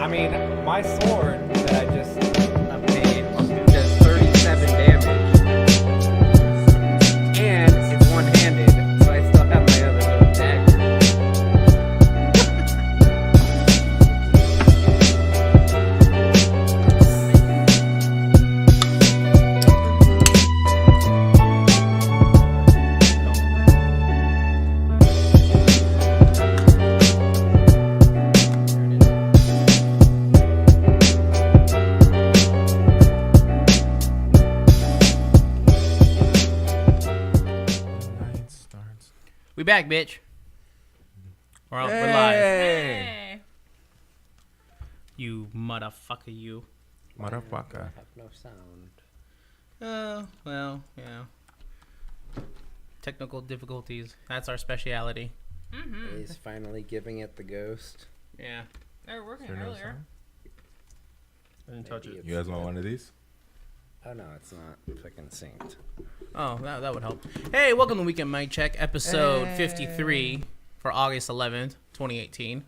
I mean, my sword that I just obtained does 37 damage. And it's one-handed, so I still have my other little dagger. We back, bitch. We're live. Hey. You motherfucker, you. Motherfucker. I have no sound. Well, yeah. Technical difficulties. That's our speciality. Mm-hmm. He's finally giving it the ghost. Yeah. They were working Is there no earlier. sound? I didn't touch Maybe it. it's You guys want one of these? Oh no, it's not fucking synced. Oh, that would help. Hey, welcome to Weekend Mic Check, episode 53 for August 11th, 2018.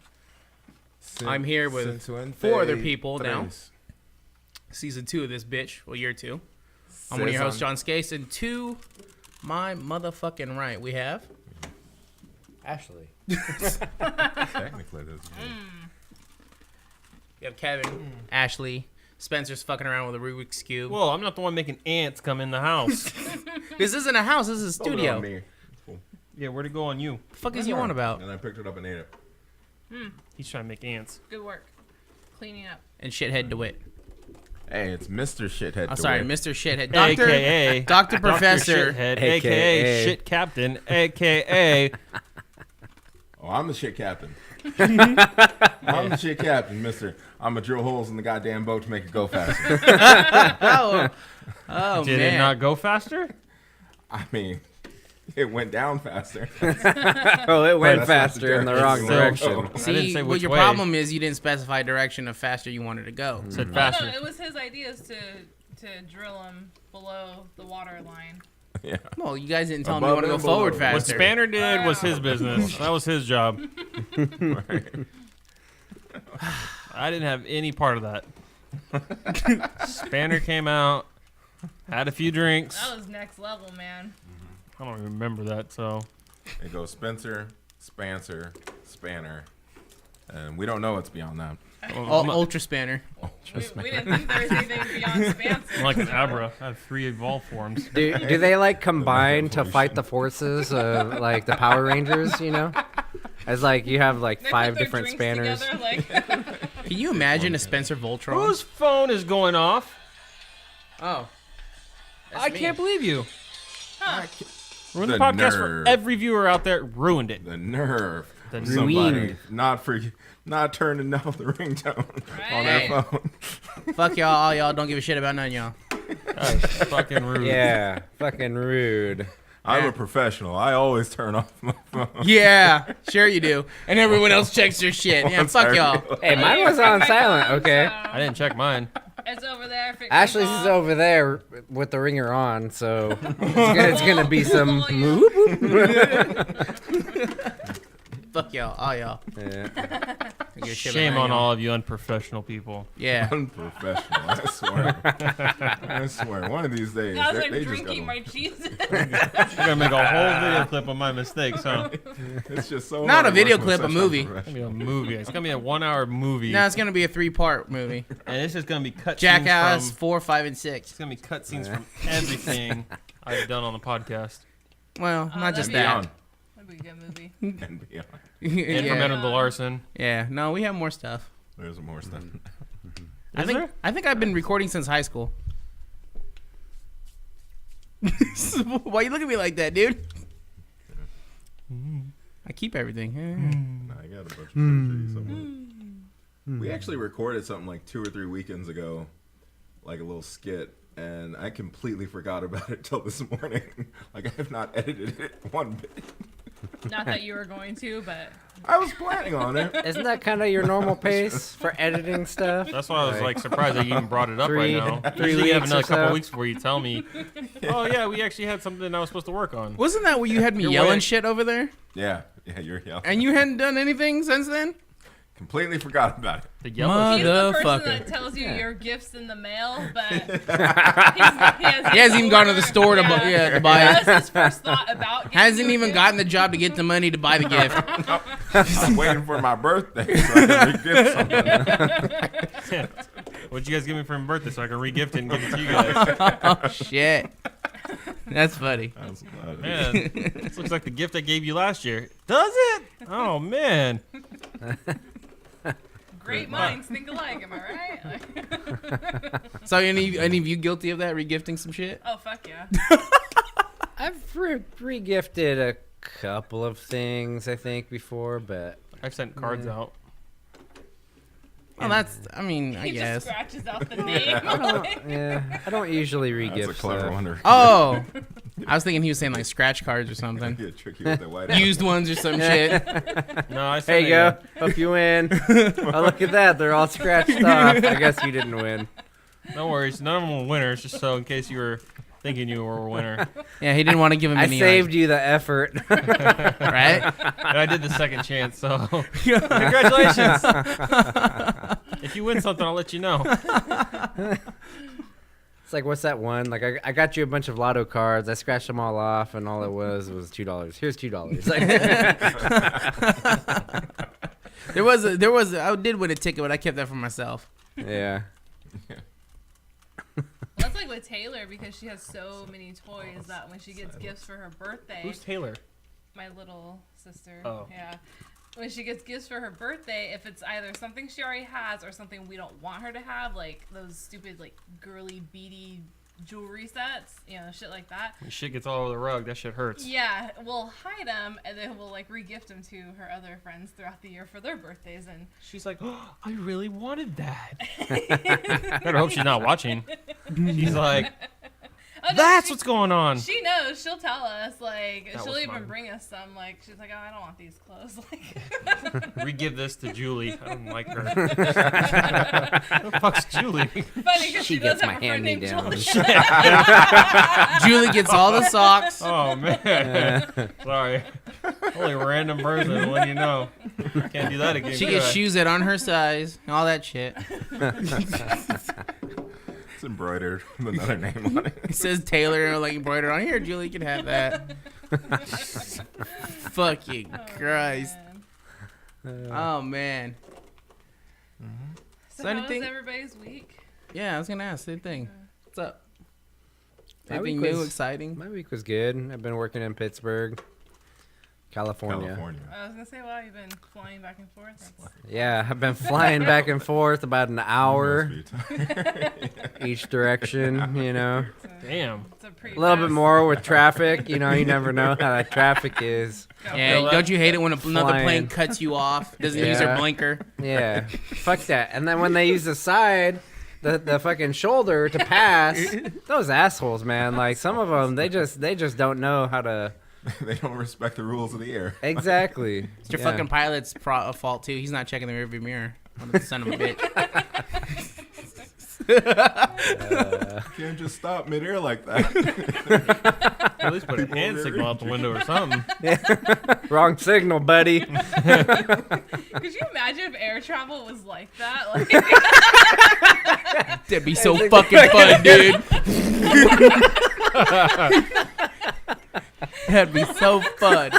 I'm here with four other people now. Season 2 of this bitch. Well, year 2. I'm one of your hosts, John Skase, and to my motherfucking right, we have... Ashley. Technically, this is We have Kevin, Ashley, Spencer's fucking around with a Rubik's Cube. Whoa, I'm not the one making ants come in the house. This isn't a house, this is a studio. me. Cool. Yeah, where'd it go on you? The fuck is you on about? And I picked it up and ate it. He's trying to make ants. Good work. Cleaning up. And shithead DeWitt. Hey, it's Mr. Shithead. I'm sorry, Mr. Shithead. Doctor, AKA Dr. Professor. Shithead, AKA AKA Shit Captain, AKA Oh, I'm the shit captain. I'm the shit captain, mister. I'm going to drill holes in the goddamn boat to make it go faster. Oh, Did man. it not go faster? I mean, it went down faster. Oh, it went That's not the faster in the wrong direction. direction. Oh. I didn't See, say what which your way. problem is you didn't specify direction of faster you wanted to go. Said No, faster. it was his ideas to drill them below the water line. Yeah. Well, you guys didn't tell me you Above want to go and below. forward What What faster. Spanner did was his business. That was his job. I didn't have any part of that. Spanner came out, had a few drinks. That was next level, man. I don't remember that, so. It goes Spencer, Spancer, Spanner. And we don't know what's beyond that. Ultra Spanner. We didn't think there was anything beyond Spancer. I'm like an Abra. I have 3 evolved forms. Do they like combine to fight the forces of like the Power Rangers? You know, as like you have like They put 5 their different drinks spanners. together, like, Can you imagine a Spencer Voltron? Whose phone is going off? Oh. I can't believe you. huh. Ruined the The podcast nerve. for every viewer out there. Ruined it. The nerve. The of nerve. somebody not turning off the ringtone on their Hey. phone. Fuck y'all, all y'all don't give a shit about none of y'all. That's fucking rude. Yeah, fucking rude. I'm a professional. I always turn off my phone. Yeah, sure you do. And everyone else checks their shit. Yeah, Once fuck I y'all. realize- Hey, mine was on silent. Okay, I didn't check mine. It's over there. If it Ashley's comes is off. over there with the ringer on, so it's gonna be some. Well, you- Fuck y'all, all y'all. Yeah. Don't give a shit Shame about on none of y'all. all of you unprofessional people. Yeah. Unprofessional, I swear. I swear. One of these days, As they I'm just drinking gotta, my cheese. You're gonna make a whole video clip of my mistakes, huh? it's just so Not hard a video working with clip, a such movie. It's gonna be a unprofessional. movie. It's gonna be a 1-hour movie, No, it's gonna be a 3-part movie. and it's just gonna be cut Jackass scenes from. 4, 5, and 6. It's gonna be cut scenes from everything I've done on the podcast. Well, not that'd just be that. Beyond That'd be a good movie. and beyond. And from yeah. Ed the Larson. Yeah. No, we have more stuff. There's more stuff. I think I've been recording since high school. Why you look at me like that, dude? I keep everything. I got a bunch of pictures somewhere. We actually recorded something like 2 or 3 weekends ago, like a little skit, and I completely forgot about it till this morning. Like, I have not edited it one bit. Not that you were going to, but I was planning on it. Isn't that kind of your normal pace for editing stuff? That's why I was like surprised that you even brought it up Three- right now. 3 Usually you have weeks another or couple so. weeks before you tell me, oh yeah, we actually had something I was supposed to work on. Wasn't that where you had me You're yelling wearing- shit over there? Yeah, you're yelling. And you hadn't done anything since then? Completely forgot about it. The yellow He's shit. the person Motherfucker. that tells you your gifts in the mail, but he He hasn't even gone to the store to buy That it. was his first thought about getting Hasn't you a even gift. gotten the job to get the money to buy the gift. I'm waiting for my birthday so I can re-gift something. What'd you guys give me for my birthday so I can re-gift it and give it to you guys? Oh shit. That's funny. That's funny. Man, this looks like the gift I gave you last year. Does it? Oh, man. Great minds think alike, am I right? So any of you guilty of that, regifting some shit? Oh, fuck yeah. I've re-gifted a couple of things, I think, before, but I've sent cards out. Well, that's, I mean, I He guess. just scratches out the name. I don't usually That's re-gift a clever stuff. one. Oh, I was thinking he was saying like scratch cards or something. Yeah, tricky with the white. Used ones or some shit. No, I There sent you go. Hope you win. Oh, look at that. They're all scratched off. I guess you didn't win. No worries. None of them were winners, just so in case you were thinking you were a winner. Yeah, he didn't want to give him I any. saved you the effort. right? And I did the second chance, so congratulations. If you win something, I'll let you know. It's like, what's that one? Like, I got you a bunch of lotto cards. I scratched them all off, and all it was $2. Here's $2. Like, There was. I did win a ticket, but I kept that for myself. yeah. That's like with Taylor because she has so many toys that when she gets gifts for her birthday, Who's Taylor? my little sister, Oh. yeah, when she gets gifts for her birthday, if it's either something she already has or something we don't want her to have, like those stupid like girly beady jewelry sets, you know, shit like that. When shit gets all over the rug, that shit hurts. Yeah, we'll hide them and then we'll like re-gift them to her other friends throughout the year for their birthdays. And She's like, oh, I really wanted that. Better hope she's not watching. She's like, oh, no, that's she, what's going on. she knows. She'll tell us. Like That she'll was even mine. bring us some. Like she's like, oh, I don't want these clothes. Like Re-give this to Julie. I don't like her. Who the fuck's Julie? funny because She she does gets have my a friend named hand-me-downs. Julia. Julie gets all the socks. Oh, man. Sorry. Only random person when you know. Can't do that again. She could gets I? shoes that on her size, all that shit. It's embroidered with another name on it. It says Taylor like embroidered on here. Julie can have that. Fucking Christ. Man. Oh man. So So how anything- was everybody's week? Yeah, I was gonna ask same thing. What's up? My Anything week new, was- exciting? My week was good. I've been working in Pittsburgh, California. I was gonna say, wow, you've been flying back and forth. That's Yeah, I've been flying back and forth about an hour each direction, you know. Damn. it's a pretty A little bit fast- more with traffic, you know, you never know how that traffic is. Yeah, don't you hate it when another Flying. plane cuts you off? Doesn't use her Yeah. blinker. Yeah, fuck that. And then when they use the side, the fucking shoulder to pass, those assholes, man. Like some of them, they just don't know how to. They don't respect the rules of the air. Exactly. It's your Yeah. fucking pilot's fault too. He's not checking the rearview mirror. What a son of a bitch. You can't just stop midair like that. At least put a hand signal out the window or something. Wrong signal, buddy. Could you imagine if air travel was like that? Like, That'd be so fucking fun, dude. That'd be so fun.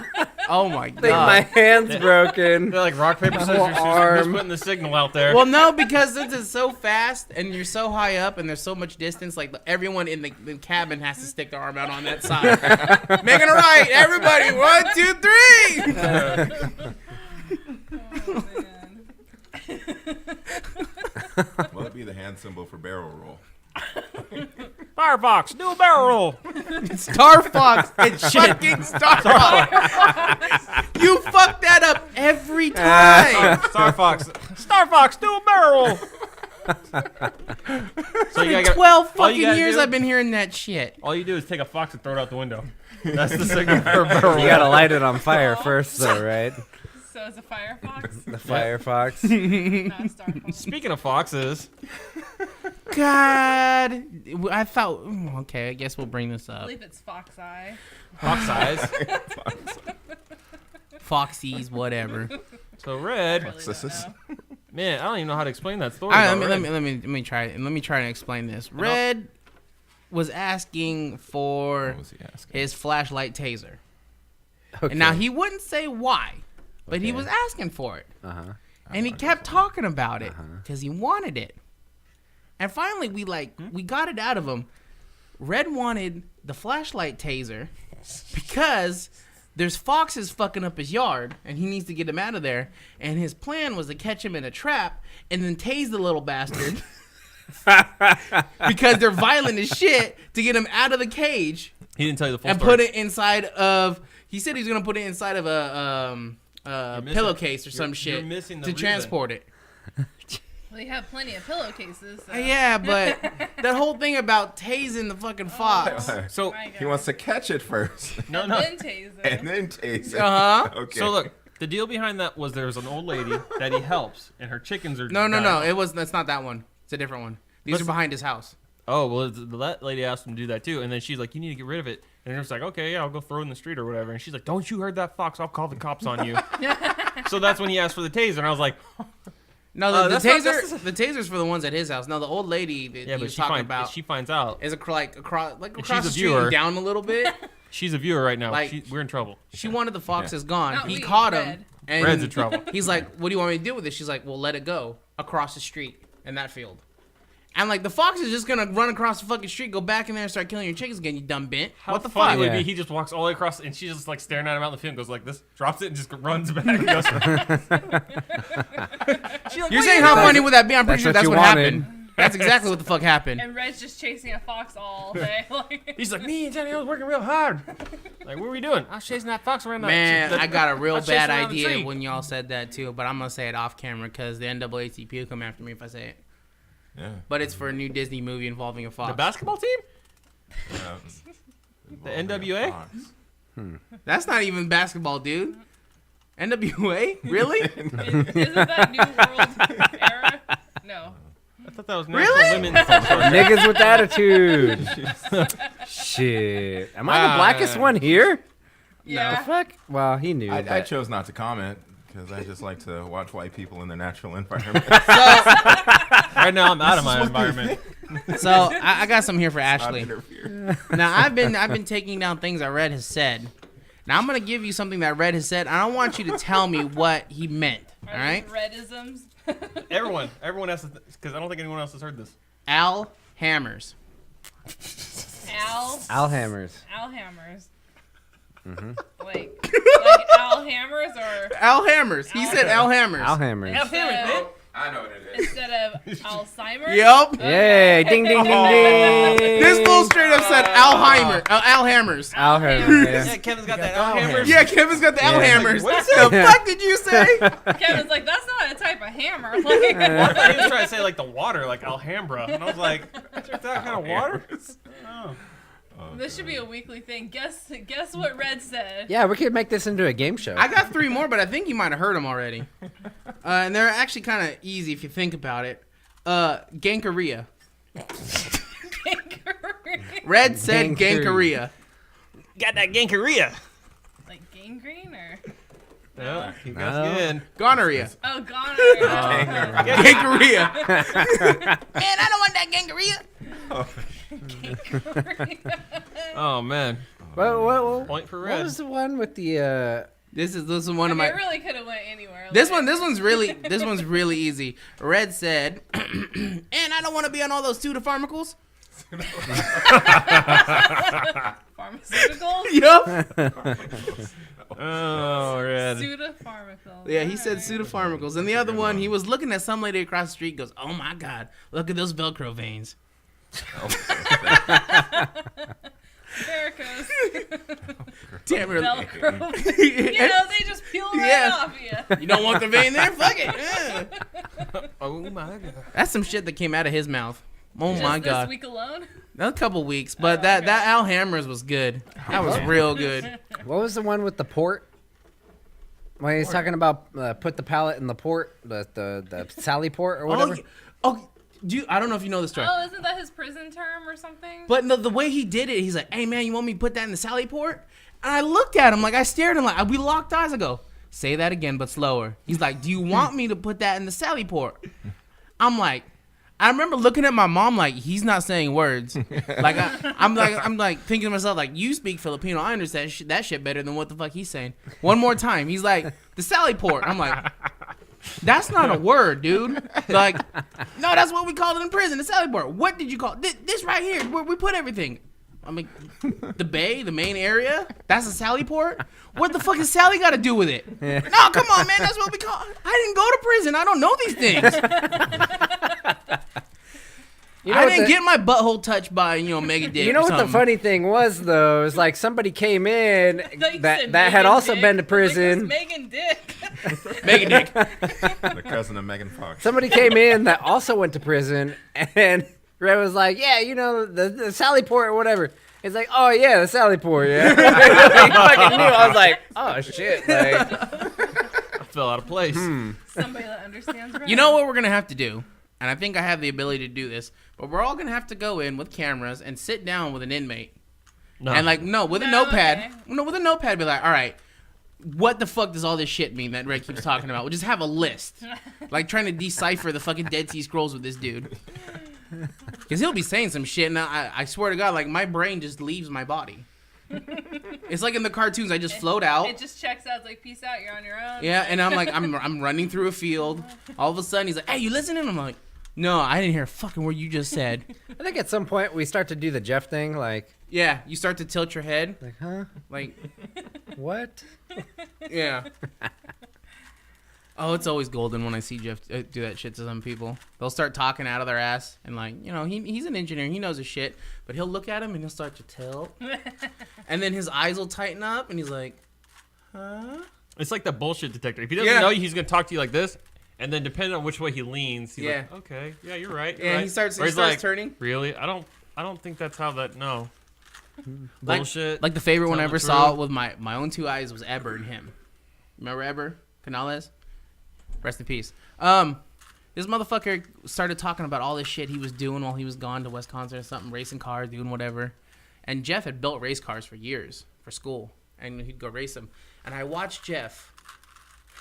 Oh my I think my god. hand's broken. They're like rock, paper, My scissors. whole Just arm. putting the signal out there. Well, no, because this is so fast and you're so high up and there's so much distance. Like everyone in the cabin has to stick their arm out on that side. Making a right, everybody. 1, 2, 3. oh man. Well, it'd be the hand symbol for barrel roll. Firefox, do a barrel roll. Star Fox. It's fucking Star Fox. You fuck that up every time. Star Fox, do a barrel roll. So you gotta, 12 all you fucking gotta years do- I've been hearing that shit. all you do is take a fox and throw it out the window. That's the signal for a barrel roll. You gotta light it on fire first, though, right? So it's a Firefox, The Firefox. not a Star Fox. Speaking of foxes, God. I thought, okay, I guess we'll bring this I up. believe it's Fox Eye. fox eyes. Foxies, whatever. So I Red, really don't know. man, I don't even know how to explain that story. All right, about let Red. me try it. Let me try to explain this. Red was asking for What was he asking? his flashlight taser. Okay. And now he wouldn't say why, but he Okay. was asking for it. Uh-huh. And he kept talking about it because he wanted it. And finally, we got it out of him. Red wanted the flashlight taser because there's foxes fucking up his yard, and he needs to get him out of there. And his plan was to catch him in a trap and then tase the little bastard because they're violent as shit to get him out of the cage He didn't tell you the full and story. put it inside of. He said he's gonna put it inside of a missing- pillowcase or some you're shit missing the to reason. transport it. We have plenty of pillowcases. So. Yeah, but that whole thing about tasing the fucking fox. So My He wants God. to catch it first no. Then taser. and then tase it. Uh-huh. Okay. So look, the deal behind that was there's an old lady that he helps, and her chickens are No. dying. That's not that one. It's a different one. These are behind his house. Oh well, that lady asked him to do that too, and then she's like, "You need to get rid of it." And it's like, "Okay, yeah, I'll go throw it in the street or whatever." And she's like, "Don't you hurt that fox? I'll call the cops on you." So that's when he asked for the taser, and I was like, No, the that's not- taser. that's- The taser's for the ones at his house. No, the old lady that "Yeah, he but was talking if about she finds out, is across she's the a street viewer. and down a little bit. she's a viewer right now. Like- We're in trouble. She wanted the foxes gone. Not He we, caught him. Red. And Red's in trouble. He's like, "What do you want me to do with this?" She's like, "Well, let it go across the street in that field." And like the fox is just gonna run across the fucking street, go back in there and start killing your chickens again, you dumb bint. How What the funny fuck? would Yeah. be he just walks all the way across, and she's just like staring at him out in the field, goes like this, drops it, and just runs back. And goes, she's like, You're "What saying are how you funny doing?" would that be? I'm pretty That's sure what that's you what wanted. happened. That's exactly what the fuck happened. And Red's just chasing a fox all day. Like, He's like, "Me and Johnny, I was working real hard." Like, what were we doing? I was chasing that fox around. Man, I got a real was chasing bad around the idea tree. when y'all said that too, but I'm gonna say it off camera because the NAACP will come after me if I say it. Yeah. But it's for a new Disney movie involving a fox. The basketball team? The NWA? That's not even basketball, dude. NWA? Really? isn't that New World era? No. I thought that was Really? National Women's Soccer. Niggas with attitude. Shit. Am I the blackest one here? Yeah. The fuck? Well, he knew. I but- chose not to comment because I just like to watch white people in their natural environment. Right now, I'm out of my environment. So I got some here for Not Ashley. interfere. Now I've been taking down things that Red has said. Now I'm gonna give you something that Red has said. I don't want you to tell me what he meant. All right? Redisms. Everyone has to, because I don't think anyone else has heard this. Al Hammers. Al Hammers. Al Hammers. Mm-hmm. Like Al Hammers or Al Hammers. He said Al Hammers. Al Hammers. I know what it is. instead of Alzheimer's. Yup. Yay! Ding ding ding ding. This fool straight up said Al Hammers. Al Hammers. Yeah, Yeah. Kevin's got that Al Hammers. Yeah, Kevin's got the Al Yeah. Hammers. What is The fuck did you say? Kevin's like, that's not a type of hammer. I thought he was trying to say like the water, like Alhambra, and I was like, "Is that kind of water?" Oh. This should be a weekly thing. Guess what Red said. Yeah, we could make this into a game show. I got 3 more, but I think you might have heard them already. And they're actually kind of easy if you think about it. Gankaria. Red said Gankaria. Gankaria. Got that gankaria. Like gangrene or Yeah, you No. guys good. Gonorrhea. oh gonorrhea. Gankaria. Man, I don't want that gankaria. Oh man, What point for what Red. was the one with the This is one of I my. mean, it really could have went anywhere. This Like, one's really easy. Red said, and I don't want to be on all those pseudopharmacals. pharmaceuticals. Yup. Oh, Red. Pseudopharmacals. Yeah, he said pseudopharmacals. And the other one, he was looking at some lady across the street. Goes, "Oh my God, look at those Velcro veins." Varicose. Damn it. Velcro. You know, they just peel right Yeah. off you. You don't want the vein there? Fuck it. Yeah. Oh my God. That's some shit that came out of his mouth. Oh Just my this God. week alone. A couple weeks, but that Al Hammers was good. That was real good. what was the one with the port? When he's talking about put the pallet in the port, the Sally port or whatever. I don't know if you know this story. Oh, isn't that his prison term or something? But no, the way he did it, he's like, "Hey man, you want me to put that in the Sally port?" And I looked at him like I stared at him like we locked eyes. I go, say that again, but slower. He's like, do you want me to put that in the Sally port? I'm like, I remember looking at my mom like, he's not saying words. Like I'm like thinking to myself like, you speak Filipino, I understand that shit better than what the fuck he's saying. One more time, he's like, the Sally port. I'm like, that's not a word, dude. Like, no, that's what we called it in prison, the Sally port. What did you call it? This right here, where we put everything. I'm like, the bay, the main area, that's a Sally port? What the fuck has Sally got to do with it? Yeah. No, come on, man, that's what we call it. I didn't go to prison. I don't know these things. I didn't get my butthole touched by, Mega Dick. You know what the funny thing was, though? Is like somebody came in that had also been to prison. Like, Megan Dick. Megan Dick. The cousin of Megan Fox. Somebody came in that also went to prison, and Red was like, yeah, the Sally port or whatever. It's like, oh, yeah, the Sally port, yeah. He fucking knew. I was like, oh, shit. Like, I fell out of place. Somebody that understands Red. You know what we're going to have to do? And I think I have the ability to do this. But we're all going to have to go in with cameras and sit down with an inmate. No. And with a notepad. Okay. No, with a notepad, be like, all right, what the fuck does all this shit mean that Red keeps talking about? We'll just have a list. Like trying to decipher the fucking Dead Sea Scrolls with this dude. Because he'll be saying some shit, and I swear to God, like, my brain just leaves my body. It's like in the cartoons, I just float out. It just checks out, it's like, peace out, you're on your own. Yeah, and I'm like, I'm running through a field. All of a sudden, he's like, hey, you listening? I'm like, no, I didn't hear a fucking word you just said. I think at some point we start to do the Jeff thing, like... Yeah, you start to tilt your head. Like, huh? Like... What? Yeah. Oh, it's always golden when I see Jeff do that shit to some people. They'll start talking out of their ass, and like, he's an engineer, he knows his shit, but he'll look at him and he'll start to tilt. And then his eyes will tighten up, and he's like, huh? It's like the bullshit detector. If he doesn't know you, he's going to talk to you like this. And then depending on which way he leans, he's like, okay, yeah, you're right. Yeah, right. he starts like, turning. Really? I don't think that's how that, no. Bullshit. Like the favorite one I ever saw with my own two eyes was Eber and him. Remember Eber Canales? Rest in peace. This motherfucker started talking about all this shit he was doing while he was gone to Wisconsin or something, racing cars, doing whatever. And Jeff had built race cars for years for school, and he'd go race them. And I watched Jeff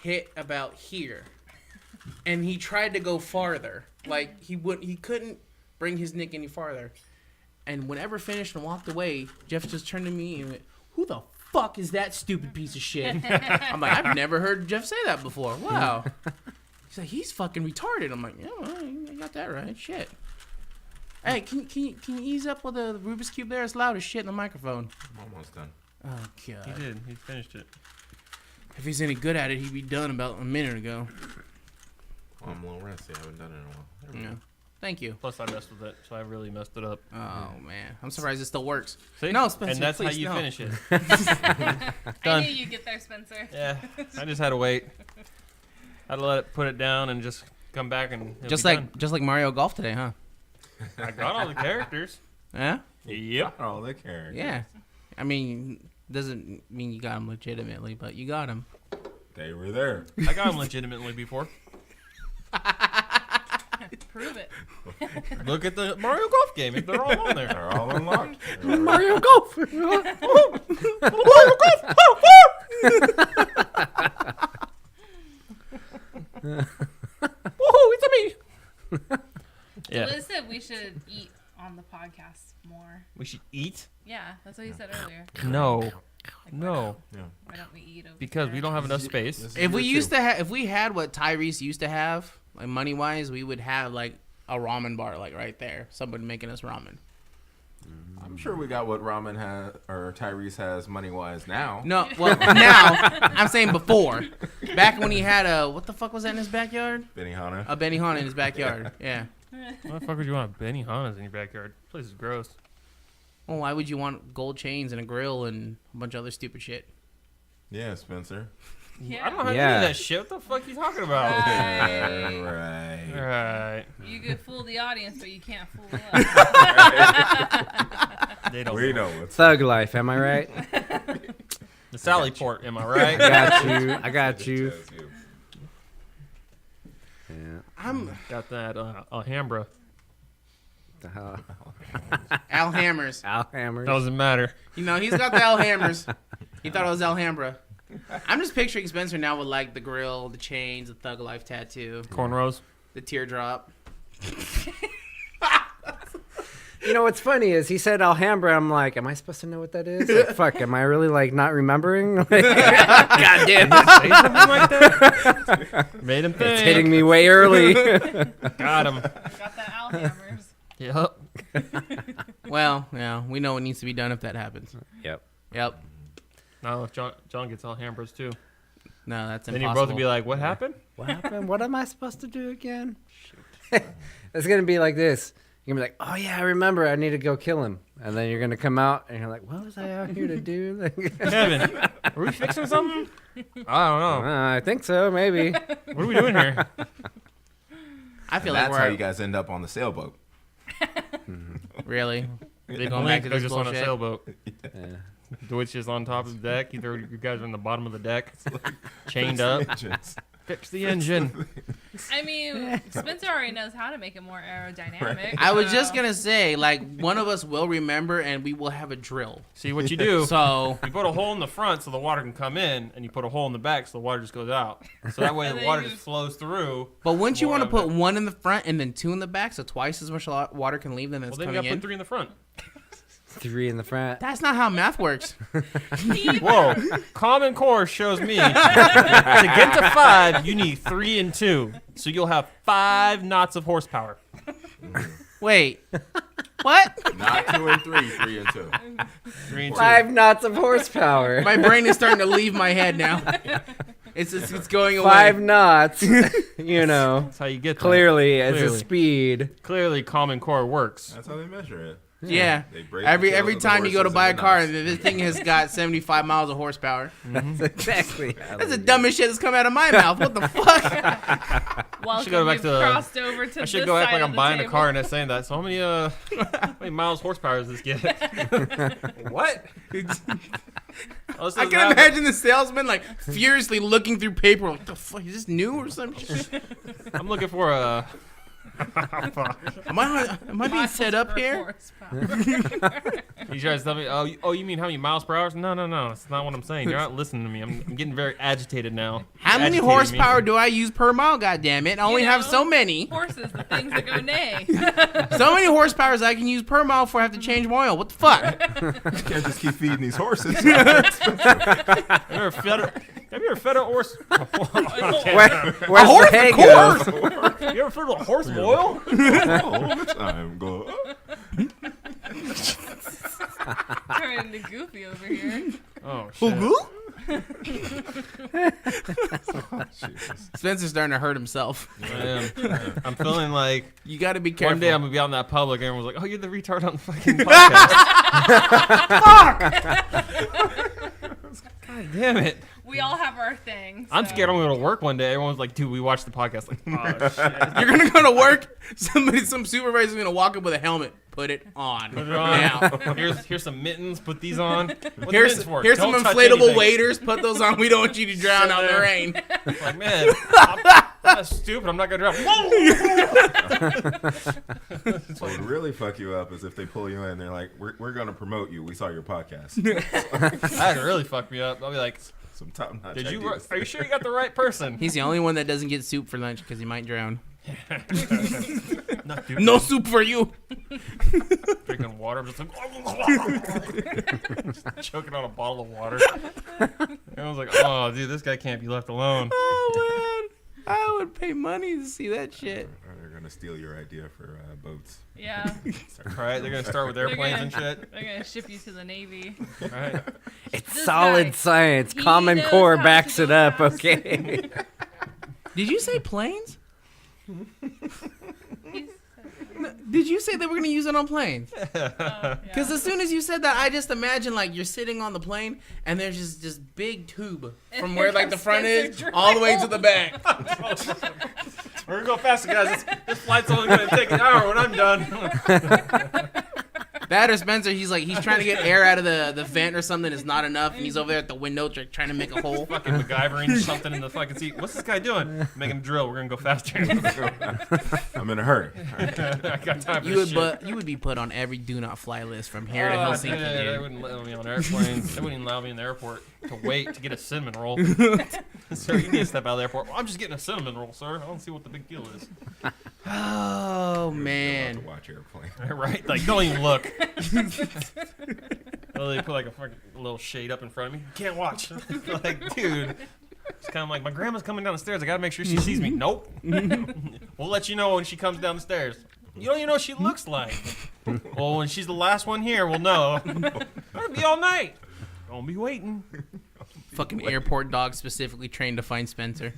hit about here. And he tried to go farther. Like, he couldn't bring his nick any farther. And whenever finished and walked away, Jeff just turned to me and went, who the fuck is that stupid piece of shit? I'm like, I've never heard Jeff say that before. Wow. He's like, he's fucking retarded. I'm like, yeah, well, you got that right. Shit. Hey, can you ease up with the Rubik's Cube there? It's loud as shit in the microphone. I'm almost done. Oh, God. He did. He finished it. If he's any good at it, he'd be done about a minute ago. Well, I'm a little rusty. I haven't done it in a while. Yeah. Thank you. Plus, I messed with it, so I really messed it up. Oh, man. I'm surprised it still works. See? No, Spencer, and that's please, how you finish it. I knew you'd get there, Spencer. Yeah. I just had to wait. I had to let it put it down and just come back and just like Mario Golf today, huh? I got all the characters. Yeah? Yep. All the characters. Yeah. I mean, doesn't mean you got them legitimately, but you got them. They were there. I got them legitimately before. Prove it. Look at the Mario Golf game. They're all on there. They're all unlocked. Mario Golf! Mario Golf! Woohoo, it's a me! Yeah. Liz said we should eat on the podcast more. We should eat? Yeah, that's what you said earlier. No. Like, No. Why don't we eat over Because here? we don't have enough space. If we had what Tyrese used to have, like money wise, we would have like a ramen bar like right there. Somebody making us ramen. I'm sure we got what Ramen has, or Tyrese has money-wise now. No, well, now, I'm saying before. Back when he had what the fuck was that in his backyard? Benihana. A Benihana in his backyard, yeah. Why the fuck would you want Benihanas in your backyard? This place is gross. Well, why would you want gold chains and a grill and a bunch of other stupid shit? Yeah, Spencer. Yeah. I don't have any of that shit. What the fuck are you talking about? Right. Right. You could fool the audience, but you can't fool us. They don't We know what's Thug life, am I right? The Sally Port, am I right? I got you. Yeah. I'm Got that Alhambra. Al Hammers. Al Hammers. Doesn't matter. You know, he's got the Al Hammers. He thought it was Alhambra. I'm just picturing Spencer now with like the grill, the chains, the Thug Life tattoo, Cornrows. the teardrop. You know what's funny is he said Alhambra. I'm like, am I supposed to know what that is? Like, fuck, am I really like not remembering? Like, God damn it! Say something like that. Made him think. It's hitting me way early. Got him. Got that Alhammers. Yep. Well, yeah, we know what needs to be done if that happens. Yep. Yep. No, if John gets Alhambras too. No, that's Then impossible. you both would be like, what happened? What happened? What am I supposed to do again? It's gonna be like this. You're gonna be like, oh yeah, I remember. I need to go kill him. And then you're gonna come out and you're like, what was I out here to do? Kevin, are we fixing something? I don't know. I think so, maybe. What are we doing here? I feel And like that's how you guys end up on the sailboat. really. They going back to they're this just on a bullshit? sailboat. Yeah. Deutsch is on top of the deck. You guys are on the bottom of the deck, chained up. Engines. Fix the engine. I mean, Spencer already knows how to make it more aerodynamic. I was so- just gonna say, like, one of us will remember, and we will have a drill. See what you do. So You put a hole in the front so the water can come in, and you put a hole in the back so the water just goes out. So that way And the then water you- just flows through. but wouldn't you More want to of put it. one in the front and then two in the back, so twice as much water can leave than Well, it's then you coming got to in? put 3 in the front. 3 in the front. That's not how math works. Whoa. Common Core shows me to get to 5, you need 3 and 2. So you'll have 5 knots of horsepower. Wait, what? Not 2 and 3, 3 and 2. 3 and 2. 5 knots of horsepower. My brain is starting to leave my head now. It's going away. 5 knots. You know, That's how you get there. clearly as a Clearly. speed. Clearly Common Core works. That's how they measure it. Yeah. They break Every the tails of the time you go to horses buy a into car, knots. this thing has got 75 miles of horsepower. That's exactly. how That's they the do dumbest shit that's come out of my mouth. What the fuck? Welcome, go back you've to- crossed over to I should this go act side like of I'm the buying a table. car and it's saying that. So how many miles horsepower does this get? What? Oh, this I doesn't can have- imagine the salesman like furiously looking through paper. Like, the fuck is this new or some shit? I'm looking for a. Am I being set up Per here? horsepower. You guys tell me, you mean how many miles per hour? No, that's not what I'm saying. You're not listening to me. I'm getting very agitated now. How many Agitating me. horsepower do I use per mile? God damn it! I only You have know, so many. Horses, the things that go neigh. So many horsepowers I can use per mile before I have to change my oil. What the fuck? You can't just keep feeding these horses. Have you ever fed a horse? Where's the hay go? You ever fed a horse boil? All the time. Go. Turning into Goofy over here. Oh shit! Jesus. Spencer's starting to hurt himself. I am. I'm feeling like You got to be careful. one day I'm gonna be out in that public and everyone's like, "Oh, you're the retard on the fucking podcast." God damn it! We all have our things. I'm so. scared I'm gonna go to work one day. Everyone's like, "Dude, we watched the podcast." Like, oh shit! You're gonna go to work. Some supervisor's gonna walk up with a helmet. Put it on. Put it Now. on. Here's some mittens. Put these on. What's the Here's mittens for? some Don't touch inflatable anything. waders. Put those on. We don't want you to drown out in the there. rain. Like, man, I'm not stupid. I'm not gonna drown. What would really fuck you up is if they pull you in. They're like, "We're gonna promote you. We saw your podcast." That'd really fuck me up. I'll be like, Some top-notch "Did you? ideas. Are you sure you got the right person?" He's the only one that doesn't get soup for lunch because he might drown. Not dude, No soup for you. drinking water. I'm just like just choking on a bottle of water. Everyone's like, "Oh, dude, this guy can't be left alone." Oh man, I would pay money to see that shit. Or they're gonna steal your idea for boats. Yeah. All right, they're gonna start with airplanes and shit. They're going to ship you to the Navy. All right. It's This solid guy, science. he Common knows Core how backs to it go up. fast. Okay. Did you say planes? He's- Did you say they were gonna use it on planes? yeah. Because as soon as you said that, I just imagine like you're sitting on the plane and there's just this big tube from where like the front is Spencer all the way to the back. We're gonna go faster, guys. This flight's only gonna take an hour when I'm done. That or Spencer, he's trying to get air out of the vent or something. It's not enough, and he's over there at the window trying to make a hole. Fucking MacGyvering something in the fucking seat. What's this guy doing? Making a drill. We're gonna go faster. I'm in a hurry. I got time for this shit. You would be put on every do not fly list from here to Helsinki. Yeah, they Dude. wouldn't let me on airplanes. They wouldn't even allow me in the airport to wait to get a cinnamon roll. Sir, you need to step out of the airport. Well, I'm just getting a cinnamon roll, sir. I don't see what the big deal is. Oh To man. watch airplane. Right? Like, don't even look. Well, they put like a fucking little shade up in front of me. You can't watch. Like, dude. It's kind of like, my grandma's coming down the stairs. I gotta make sure she sees me. Nope. We'll let you know when she comes down the stairs. You don't even know what she looks like. Well, when she's the last one here, we'll know. It'll be all night. Don't be waiting. Fucking airport dog specifically trained to find Spencer.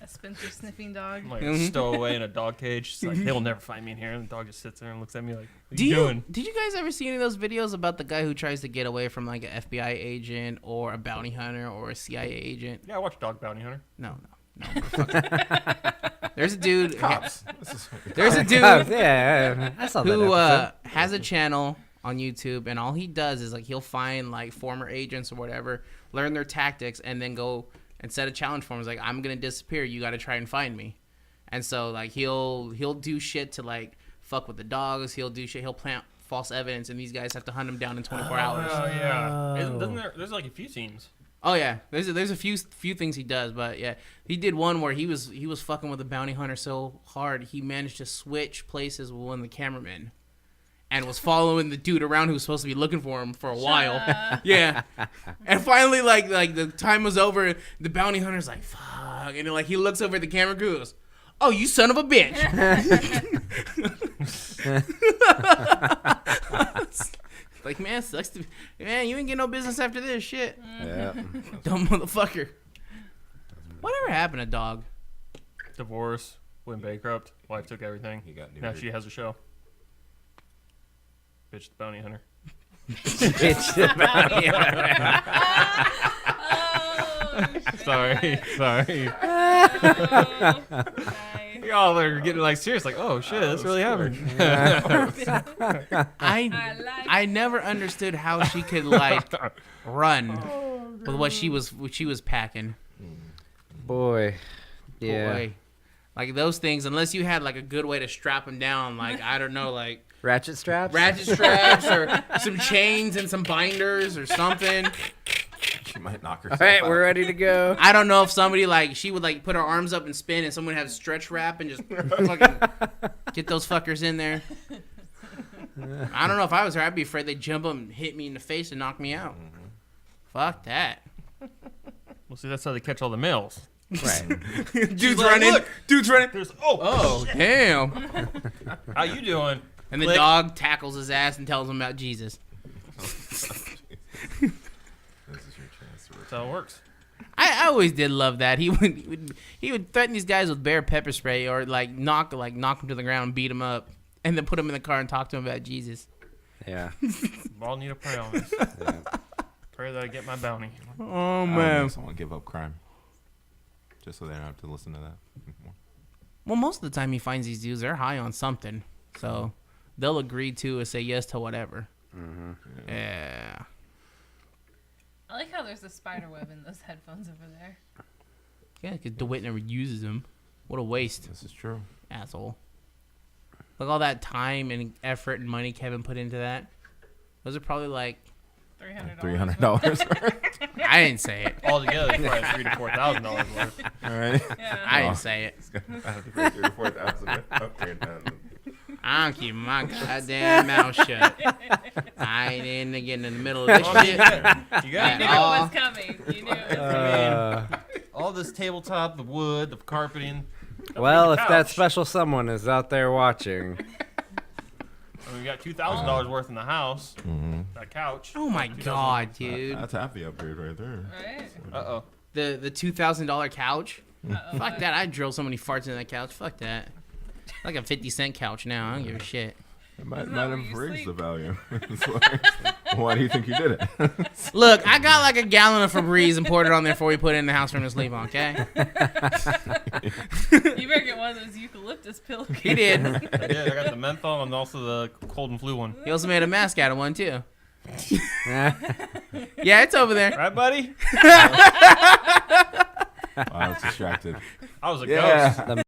A Spencer sniffing dog. I'm like a stowaway in a dog cage. It's like, they'll never find me in here. And the dog just sits there and looks at me like, what are you doing? Did you guys ever see any of those videos about the guy who tries to get away from like an FBI agent or a bounty hunter or a CIA agent? Yeah, I watch Dog Bounty Hunter. No. There's a dude. Cops. There's a dude yeah, I saw that who episode. has a channel on YouTube, and all he does is like he'll find like former agents or whatever, learn their tactics, and then go and set a challenge for him. He's like, I'm gonna disappear. You got to try and find me. And so like he'll do shit to like fuck with the dogs. He'll do shit. He'll plant false evidence, and these guys have to hunt him down in 24 hours. Oh, yeah. There's like a few scenes. Oh yeah, there's a few things he does, but yeah, he did one where he was fucking with a bounty hunter so hard he managed to switch places with one of the cameramen, and was following the dude around who was supposed to be looking for him for a while. Yeah, and finally like the time was over, the bounty hunter's like fuck, and like he looks over at the camera crew and goes, "Oh, you son of a bitch." Like, man, sucks to man, you ain't get no business after this shit. Yeah. Dumb motherfucker. Whatever happened to dog? Divorce, went bankrupt, wife took everything. He got Now neutered. she has a show. Bitch the Bounty Hunter. It's the bounty hunter. Sorry. Nice. Y'all are getting like serious, like, oh shit, this really happened. I never understood how she could like run with what she was packing. Boy. Yeah. Boy. Like those things, unless you had like a good way to strap them down, like I don't know, like Ratchet straps? ratchet straps or some chains and some binders or something. She might knock All herself right, out. we're ready to go. I don't know if somebody like she would like put her arms up and spin, and someone would have stretch wrap and just fucking get those fuckers in there. I don't know if I was her, I'd be afraid they'd jump up and hit me in the face and knock me out. Fuck that. Well, see, that's how they catch all the males. Right. Dude's like, running. "Look." Dude's running. There's Oh, damn. how you doing? And the Click. dog tackles his ass and tells him about Jesus. This is your chance to That's how it works. I always did love that. He would threaten these guys with bare pepper spray or like knock them to the ground and beat them up, and then put them in the car and talk to them about Jesus. Yeah. We all need to pray on this. Yeah. Pray that I get my bounty. Oh make someone give up crime. Just so they don't have to listen to that. Well, most of the time he finds these dudes, they're high on something, so they'll agree to or say yes to whatever. Mm-hmm. Yeah. I like how there's a spider web in those headphones over there. Yeah, because DeWitt never uses them. What a waste, This is true. asshole. Look, all that time and effort and money Kevin put into that. Those are probably like $300. $300. I didn't say it. All together, it's probably $3,000 to $4,000 worth. All right. Yeah. I didn't say it. I have to pay $3,000 to $4,000. Okay, I'm keeping my goddamn mouth shut. I ain't getting in the middle of this shit. You got You Yeah. knew it was coming. You knew it was coming. all this tabletop, the wood, the carpeting. Well, if couch. that special someone is out there watching, I mean, we got $2,000 worth in the house. Mm-hmm. That couch. Oh my god, dude. That's half the upgrade right there. Right? Uh-oh. The $2,000 couch. Uh-oh. Fuck that. I'd drill so many farts in that couch. Fuck that. Like a 50-cent couch now. I don't give a shit. It might Isn't that where have you raised sleep? the value. It's like, why do you think you did it? Look, I got like a gallon of Febreze and poured it on there before we put it in the house for him to sleep on, okay? You better get one of those eucalyptus pills. He did. I did. I got the menthol and also the cold and flu one. He also made a mask out of one, too. Yeah, it's over there. Right, buddy? I was distracted. I was a Yeah. ghost. The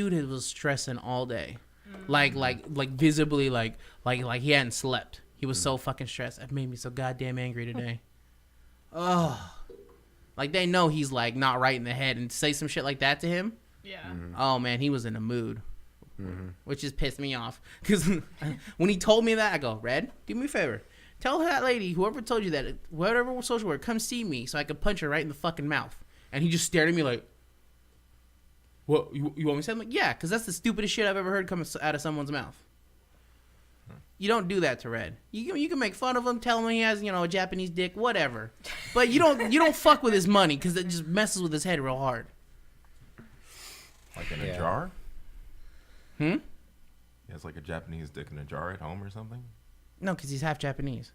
dude was stressing all day, like visibly, like he hadn't slept. He was so fucking stressed. It made me so goddamn angry today. Oh, like they know he's like not right in the head, and say some shit like that to him. Yeah. Oh man, he was in a mood, which just pissed me off. Because when he told me that, I go, Red, do me a favor. Tell that lady, whoever told you that, whatever social worker, come see me so I could punch her right in the fucking mouth. And he just stared at me like, what, you want me to say? I'm like, yeah, because that's the stupidest shit I've ever heard come out of someone's mouth. You don't do that to Red. You can make fun of him, tell him he has, a Japanese dick, whatever. But you don't fuck with his money because it just messes with his head real hard. Like in a jar? He has like a Japanese dick in a jar at home or something? No, because he's half Japanese.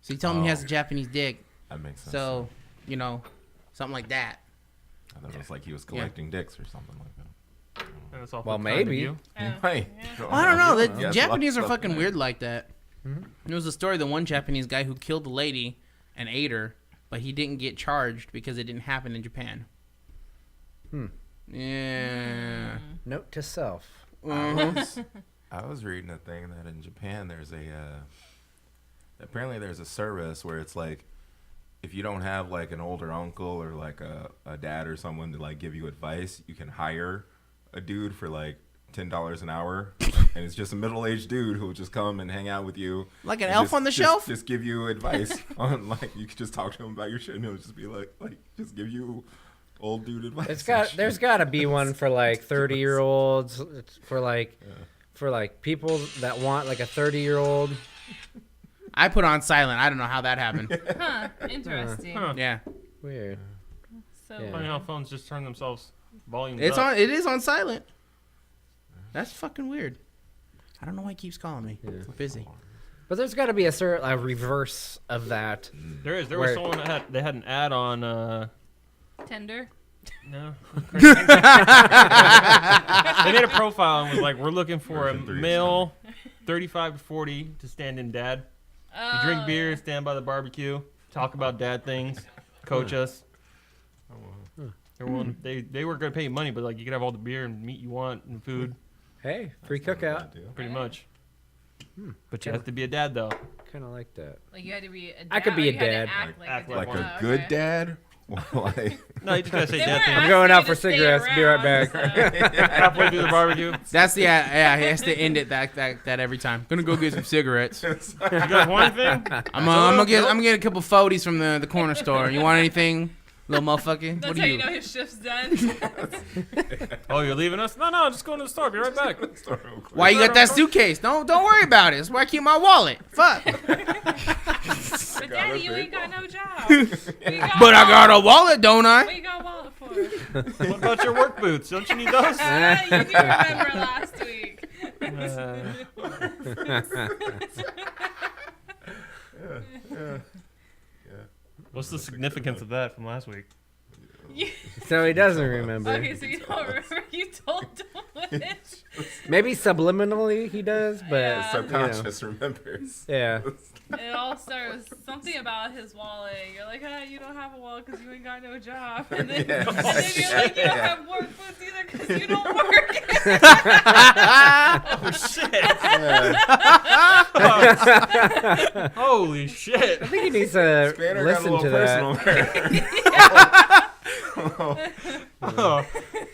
So you tell him he has a Japanese dick. That makes sense. So, something like that. I thought it was like he was collecting dicks or something like that. And it's all Well, kind of maybe. you. Right. I don't know. The Yeah, Japanese are lots of fucking stuff weird like that. There was a story of the one Japanese guy who killed a lady and ate her, but he didn't get charged because it didn't happen in Japan. Yeah. Note to self. I was reading a thing that in Japan there's apparently there's a service where it's like if you don't have like an older uncle or like a dad or someone to like give you advice, you can hire a dude for like $10 an hour, and it's just a middle-aged dude who will just come and hang out with you, Like an elf on the shelf? Just give you advice on like you could just talk to him about your shit, and he'll just be like just give you old dude advice. There's got to be one for like 30-year-olds, for like people that want like a 30-year-old. I put on silent. I don't know how that happened. Huh. Interesting. Yeah. Weird. So Yeah. Funny how phones just turn themselves volumes It's up. on. It is on silent. That's fucking weird. I don't know why he keeps calling me. Yeah. I'm busy. But there's got to be a reverse of that. There is. There Where- was someone that had an ad on. Tender. No. They made a profile and was like, "We're looking for a Version 3 is male, 35 to 40, to stand in dad. You drink beer, stand by the barbecue, talk about dad things, coach us." Everyone, they were gonna pay you money, but like you could have all the beer and meat you want and food, Hey, free cookout. pretty much. But you have to be a dad though. Kind of like that. Like you had to be a dad. I could be or a you had to dad. act like, Act a like dad. a Oh, good okay. dad. Like No, you just gotta say They dad weren't things. I'm going asking out you for to stay cigarettes. Be right around, back. so- Halfway through the barbecue, That's the yeah. He has to end it that every time. Gonna go get some cigarettes. you got one thing. I'm gonna get a couple 40s from the corner store. You want anything, little motherfucker? That's What how do you know his shift's done. Oh, you're leaving us? No, just going to the store. Be right back. Why you got that suitcase? Don't worry about it. That's where I keep my wallet. Fuck. But daddy, you ain't got no job. But I got a wallet, don't What I? you got a wallet for? What about your work boots? Don't you need those? You do remember last week. What's the significance of that from last week? So he doesn't remember. Okay, so you don't remember you told Dwayne. Maybe subliminally he does, but Yeah. Subconscious remembers. yeah. It all started with something about his wallet. You're like, you don't have a wallet because you ain't got no job. And then, Yeah. and then you're like, you don't have work boots either because you don't work. Oh shit! Holy shit! I think he needs to Spanner got a listen little to personal that. there. Oh.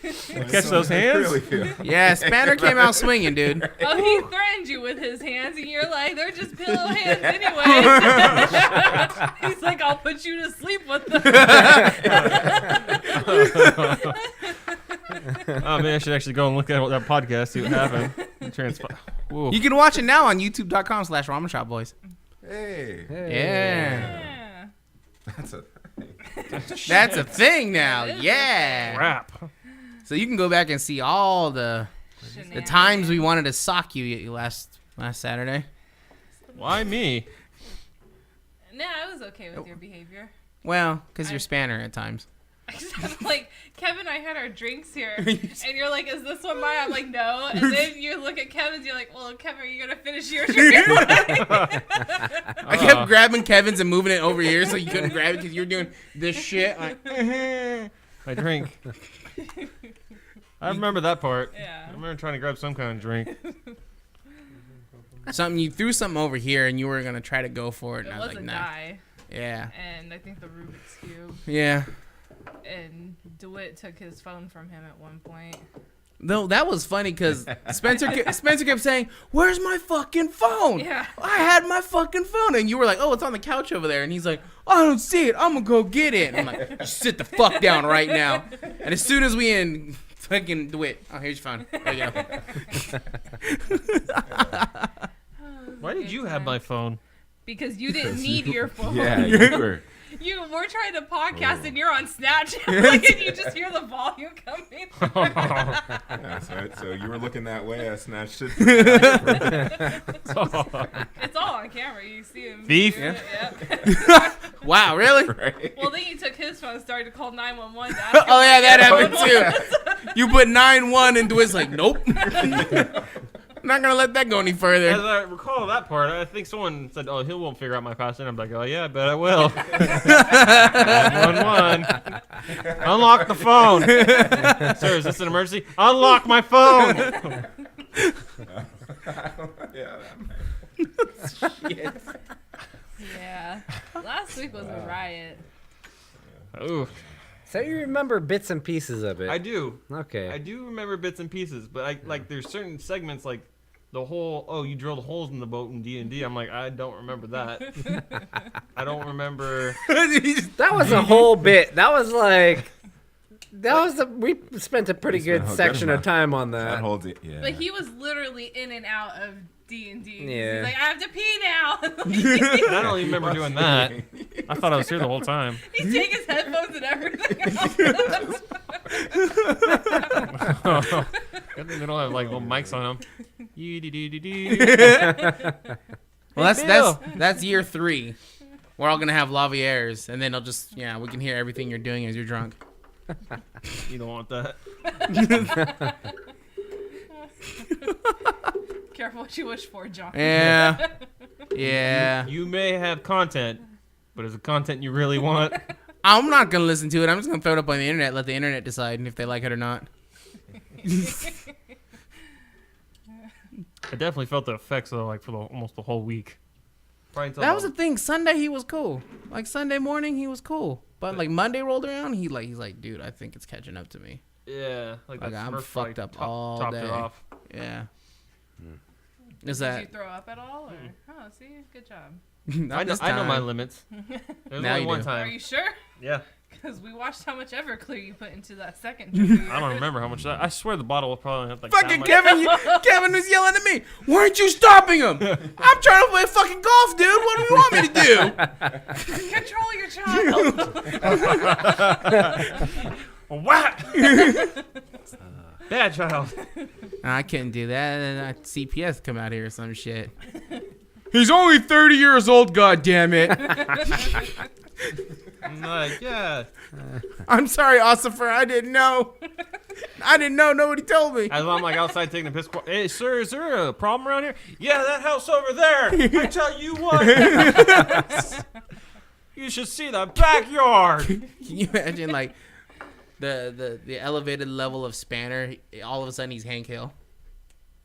Catch those hands? Really feel. Yeah, Spanner came out swinging, dude. Oh, he threatened you with his hands, and you're like, they're just pillow hands anyway. He's like, I'll put you to sleep with them. Oh man, I should actually go and look at that podcast, see what happened. Whoa. You can watch it now on youtube.com/Ramen Shop Boyz. Hey, Yeah. Yeah. that's a. That's a thing now. That is a Yeah. Crap. So you can go back and see all the times we wanted to sock you last Saturday. Why me? Nah, I was okay with your behavior. Well, because you're Spanner at times. Like, Kevin and I had our drinks here, and you're like, is this one mine? I'm like, no. And then you look at Kevin's, you're like, well, Kevin, are you going to finish your drink? I kept grabbing Kevin's and moving it over here so you couldn't grab it because you were doing this shit. Like, My drink. I remember that part. Yeah. I remember trying to grab some kind of drink. You threw something over here, and you were gonna try to go for it, It and I was was a like, nah. die, Yeah. and I think the Rubik's Cube. Yeah. And DeWitt took his phone from him at one point. No, that was funny because Spencer kept saying, "Where's my fucking phone? Yeah. I had my fucking phone," and you were like, "Oh, it's on the couch over there," and he's like, "I don't see it. I'm gonna go get it." And I'm like, "You sit the fuck down right now." And as soon as we in, fucking DeWitt, oh, here's your phone. There you go. Why did you have my phone? Because you didn't need your phone. Yeah, you were. We're trying to podcast and you're on Snapchat, like, and you just hear the volume coming. Yeah, so you were looking that way. I snatched it. It's all on camera. You see him. Thief? do it, Yeah. Wow, really? Right? Well, then you took his phone and started to call 911. Oh yeah, that happened too. You put 9-1 and DeWitt's like, "Nope." Not gonna let that go any As further. I recall that part, I think someone said, "Oh, he won't figure out my password." I'm like, "Oh yeah, I bet I will." 911. Unlock the phone. Sir, is this an emergency? Unlock my phone. Yeah. Yeah. Last week was a riot. Ooh, So you remember bits and pieces of it? I do. Okay. I do remember bits and pieces, but there's certain segments like the whole you drilled holes in the boat in D&D. I'm like, I don't remember that. I don't remember. That was a whole bit. That was like, we spent a pretty We spent good a good section of amount. time on That that. whole yeah. But he was literally in and out of D&D. Yeah. He's like, I have to pee now. I don't even remember doing that. I thought I was here the whole time. He'd take his headphones and everything else. Good thing they don't have like little mics on them. Well, that's year 3. We're all gonna have lavaliers, and then they'll just we can hear everything you're doing as you're drunk. You don't want that. Careful what you wish for, John. Yeah. Yeah. You may have content, but is it content you really want? I'm not gonna listen to it. I'm just gonna throw it up on the internet. Let the internet decide if they like it or not. I definitely felt the effects though, like for almost the whole week. Probably until That was the thing. Sunday he was cool. Like Sunday morning he was cool, but like Monday rolled around, he's like, dude, I think it's catching up to me. yeah, Like, that I'm Smurf, fucked up all topped day. it off. Yeah. Did Is you that? throw up at all? Or? Oh, see? Good job. I know my limits. There's Now only you one do. Are time. you sure? Yeah, Because we watched how much Everclear you put into that second drink. I don't remember how much that. I swear the bottle will probably have like Fucking that much. Kevin was yelling at me. Why aren't you stopping him? I'm trying to play fucking golf, dude. What do you want me to do? Control your child. What? Bad child. I couldn't do that. And CPS come out here or some shit. He's only 30 years old, goddammit. I'm like, yeah. I'm sorry, Ossifer. I didn't know. Nobody told me. As I'm like outside taking a piss. Hey, sir, is there a problem around here? Yeah, that house over there. I tell you what. You should see the backyard. Can you imagine, like, the elevated level of Spanner? All of a sudden, he's Hank Hill.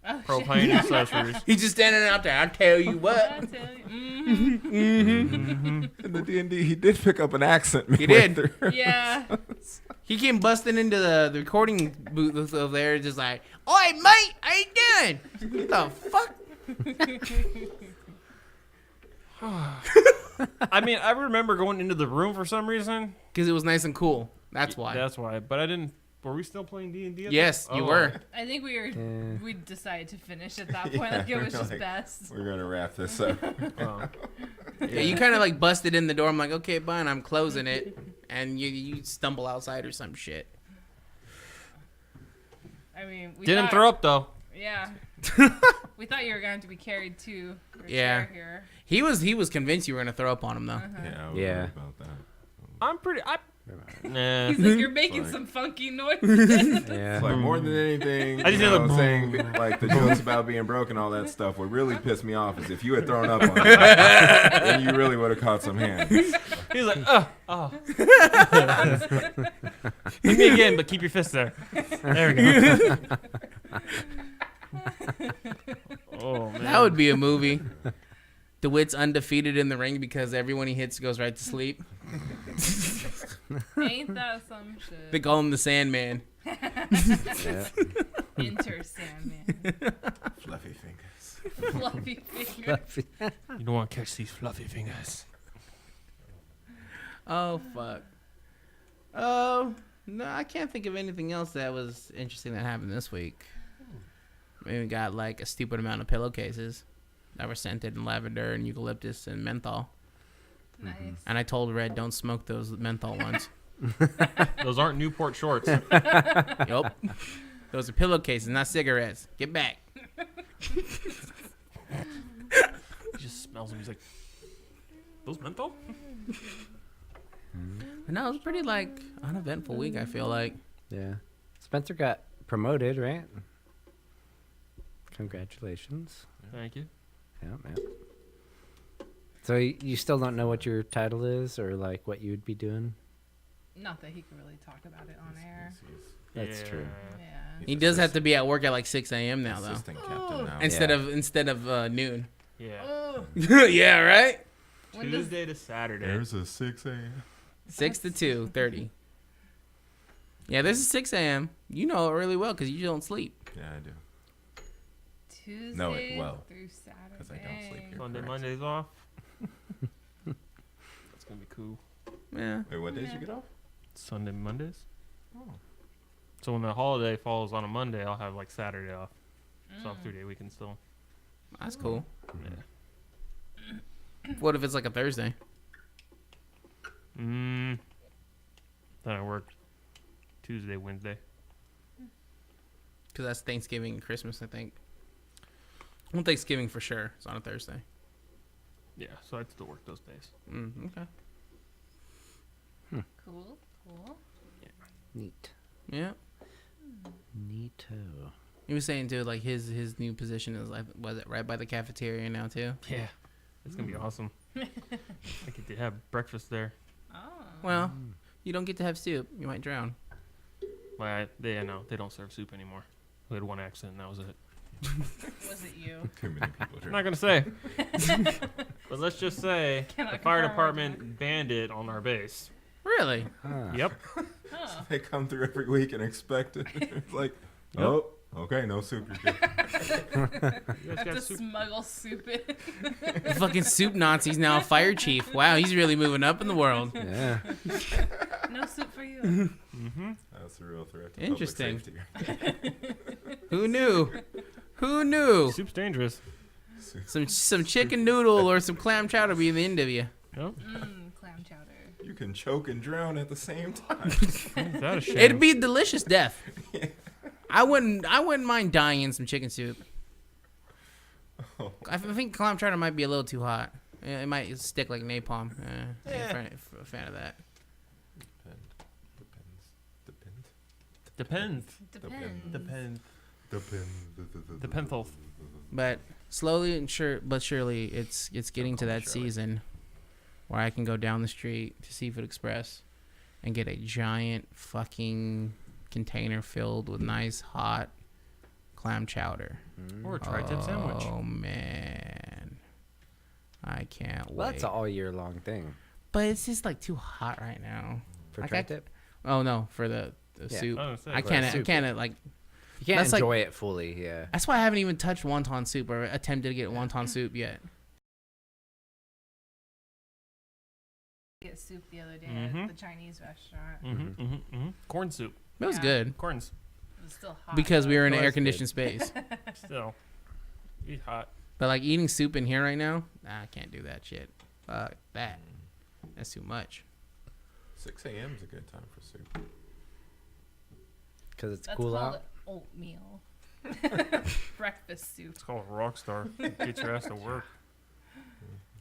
Oh, shit. Propane accessories. He's just standing out there. I tell you I what. tell you. In the D&D, he did pick up an accent. He did. midway through. Yeah. He came busting into the recording booth over there, just like, "Oi, mate, how you doing? What the fuck?" I mean, I remember going into the room for some reason. Because it was nice and cool. That's why. That's why. But I didn't. Were we still playing D&D? Yes, you were. I think we decided to finish at that point. Like, it was just like, best. We're gonna wrap this up. Oh. Yeah, you kind of like busted in the door. I'm like, okay, fine, I'm closing it, and you stumble outside or some shit. I mean, we Didn't thought, throw up though. Yeah. We thought you were going to be carried to your Yeah. chair here. He was convinced you were gonna throw up on him though. Yeah. Yeah. About that. I'm pretty. Nah. He's like, you're making Like- some funky noises. Yeah. It's like more than anything, I just you hear know, the saying like the jokes about being broke and all that stuff. What really pissed me off is if you had thrown up on it, then you really would have caught some hands. He's like, oh. Hit me again, but keep your fist there. There we go. Oh man. That would be a movie. DeWitt's undefeated in the ring because everyone he hits goes right to sleep. Ain't that some shit? They call him the Sandman. Yeah. Enter Sandman. Fluffy fingers. Fluffy fingers. You don't want to catch these fluffy fingers. Oh fuck. Oh no, I can't think of anything else that was interesting that happened this week. Maybe we got like a stupid amount of pillowcases that were scented in lavender and eucalyptus and menthol. Nice. And I told Red, don't smoke those menthol ones. Those aren't Newport shorts. Yup. Those are pillowcases, not cigarettes. Get back. He just smells them. He's like, those menthol? But no, it was a pretty like uneventful week, I feel like. Yeah. Spencer got promoted, right? Congratulations. Thank you. Yeah, man. So you still don't know what your title is or like what you would be doing? Not that he can really talk about it on air. That's true. Yeah. He does have to be at work at like 6 a.m. now, though. Assistant captain now. Instead of noon. Yeah. Oh, Yeah, right? when does Tuesday to Saturday. There's a 6 a.m. 6 to 2:30. Yeah, there's a 6 a.m. You know it really well because you don't sleep. Yeah, I do. Tuesday Know it well, through Saturday? 'cause I don't sleep here. Sunday, Correct. Mondays off. That's gonna be cool. Yeah. Wait, what days you get off? Sunday, Mondays. Oh. So when the holiday falls on a Monday, I'll have like Saturday off. So I'll have Mm. 3-day weekend still. That's cool. Yeah. What if it's like a Thursday? Then I work Tuesday, Wednesday. Because that's Thanksgiving and Christmas, I think. Well, Thanksgiving for sure. It's on a Thursday. Yeah, so I'd still work those days. Okay. Cool, cool. Neat. Yeah. Neato. He was saying too, like his new position is like, was it right by the cafeteria now too? Yeah. It's gonna be awesome. I get to have breakfast there. Oh. Well, you don't get to have soup. You might drown. Well, they don't serve soup anymore. We had one accident and that was it. Was it you? Too many people I'm drink. not gonna say. But let's just say Cannot the fire confirm or department banned it on our base. Really? Huh. Yep. Oh. They come through every week and expect it. It's like, Yep. oh, okay, no soup. You're good. You guys Have got to soup? smuggle soup in. The fucking soup Nazi's now a fire chief. Wow, he's really moving up in the world. Yeah. No soup for you. Mm-hmm. That's a real threat to Interesting. public safety. Who knew? Who knew? Soup's dangerous. Some chicken noodle or some clam chowder be the end of you. Yep. Clam chowder. You can choke and drown at the same time. Is that a shame? It'd be a delicious death. I wouldn't mind dying in some chicken soup. Oh. I think clam chowder might be a little too hot. Yeah, it might stick like napalm. A fan of that. Depends. Depends. The penthol. But slowly and surely, it's getting to that season where I can go down the street to Seafood Express and get a giant fucking container filled with nice hot clam chowder. Or a tri-tip sandwich. Oh man, I can't Well, wait. that's an all year long thing. But it's just like too hot right now. For Like, tri-tip? Oh no, for the Yeah. soup. I was gonna say, I but- can't. I soup. can't like. You can't That's like- enjoy it fully, yeah. That's why I haven't even touched wonton soup or attempted to get wonton soup yet. Get soup the other day Mhm. at the Chinese restaurant. Corn soup. It was Yeah. good Corns. It was still hot. because we were in an Oh, that's air conditioned space. Still. Eat hot. But like eating soup in here right now, I can't do that shit. Fuck that. That's too much. 6 a.m. is a good time for soup. Because it's That's cool called out. oatmeal. Breakfast soup. It's called a rock star. Get your ass to work.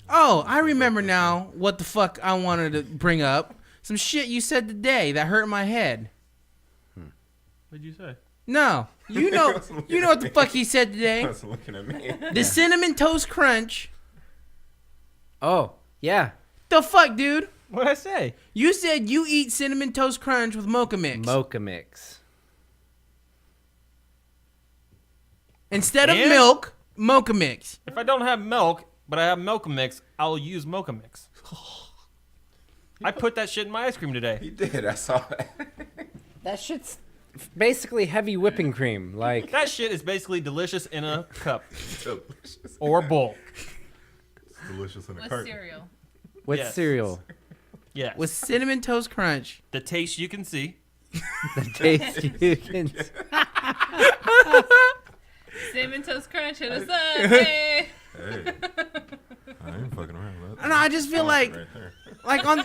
Oh, I remember now what the fuck I wanted to bring up. some shit you said today that hurt my head. What'd you say? No, you know what the fuck he said today. I was looking at me. The Cinnamon Toast Crunch. Oh, yeah. The fuck, dude? What'd I say? You said you eat Cinnamon Toast Crunch with mocha mix. Mocha mix. Instead of And? milk, mocha mix. If I don't have milk, but I have Mocha Mix, I'll use Mocha Mix. I put that shit in my ice cream today. He did. I saw that. That shit's basically heavy whipping cream. Like, That shit is basically delicious in a cup Delicious. or bowl. It's delicious in a With carton. cereal. with Yes. cereal. Yes. With Cinnamon Toast Crunch. the taste you can see. The taste you can. Cinnamon Toast Crunch, hit us up. Hey. Hey. I ain't fucking around with that. No, I just feel like, Right there. like on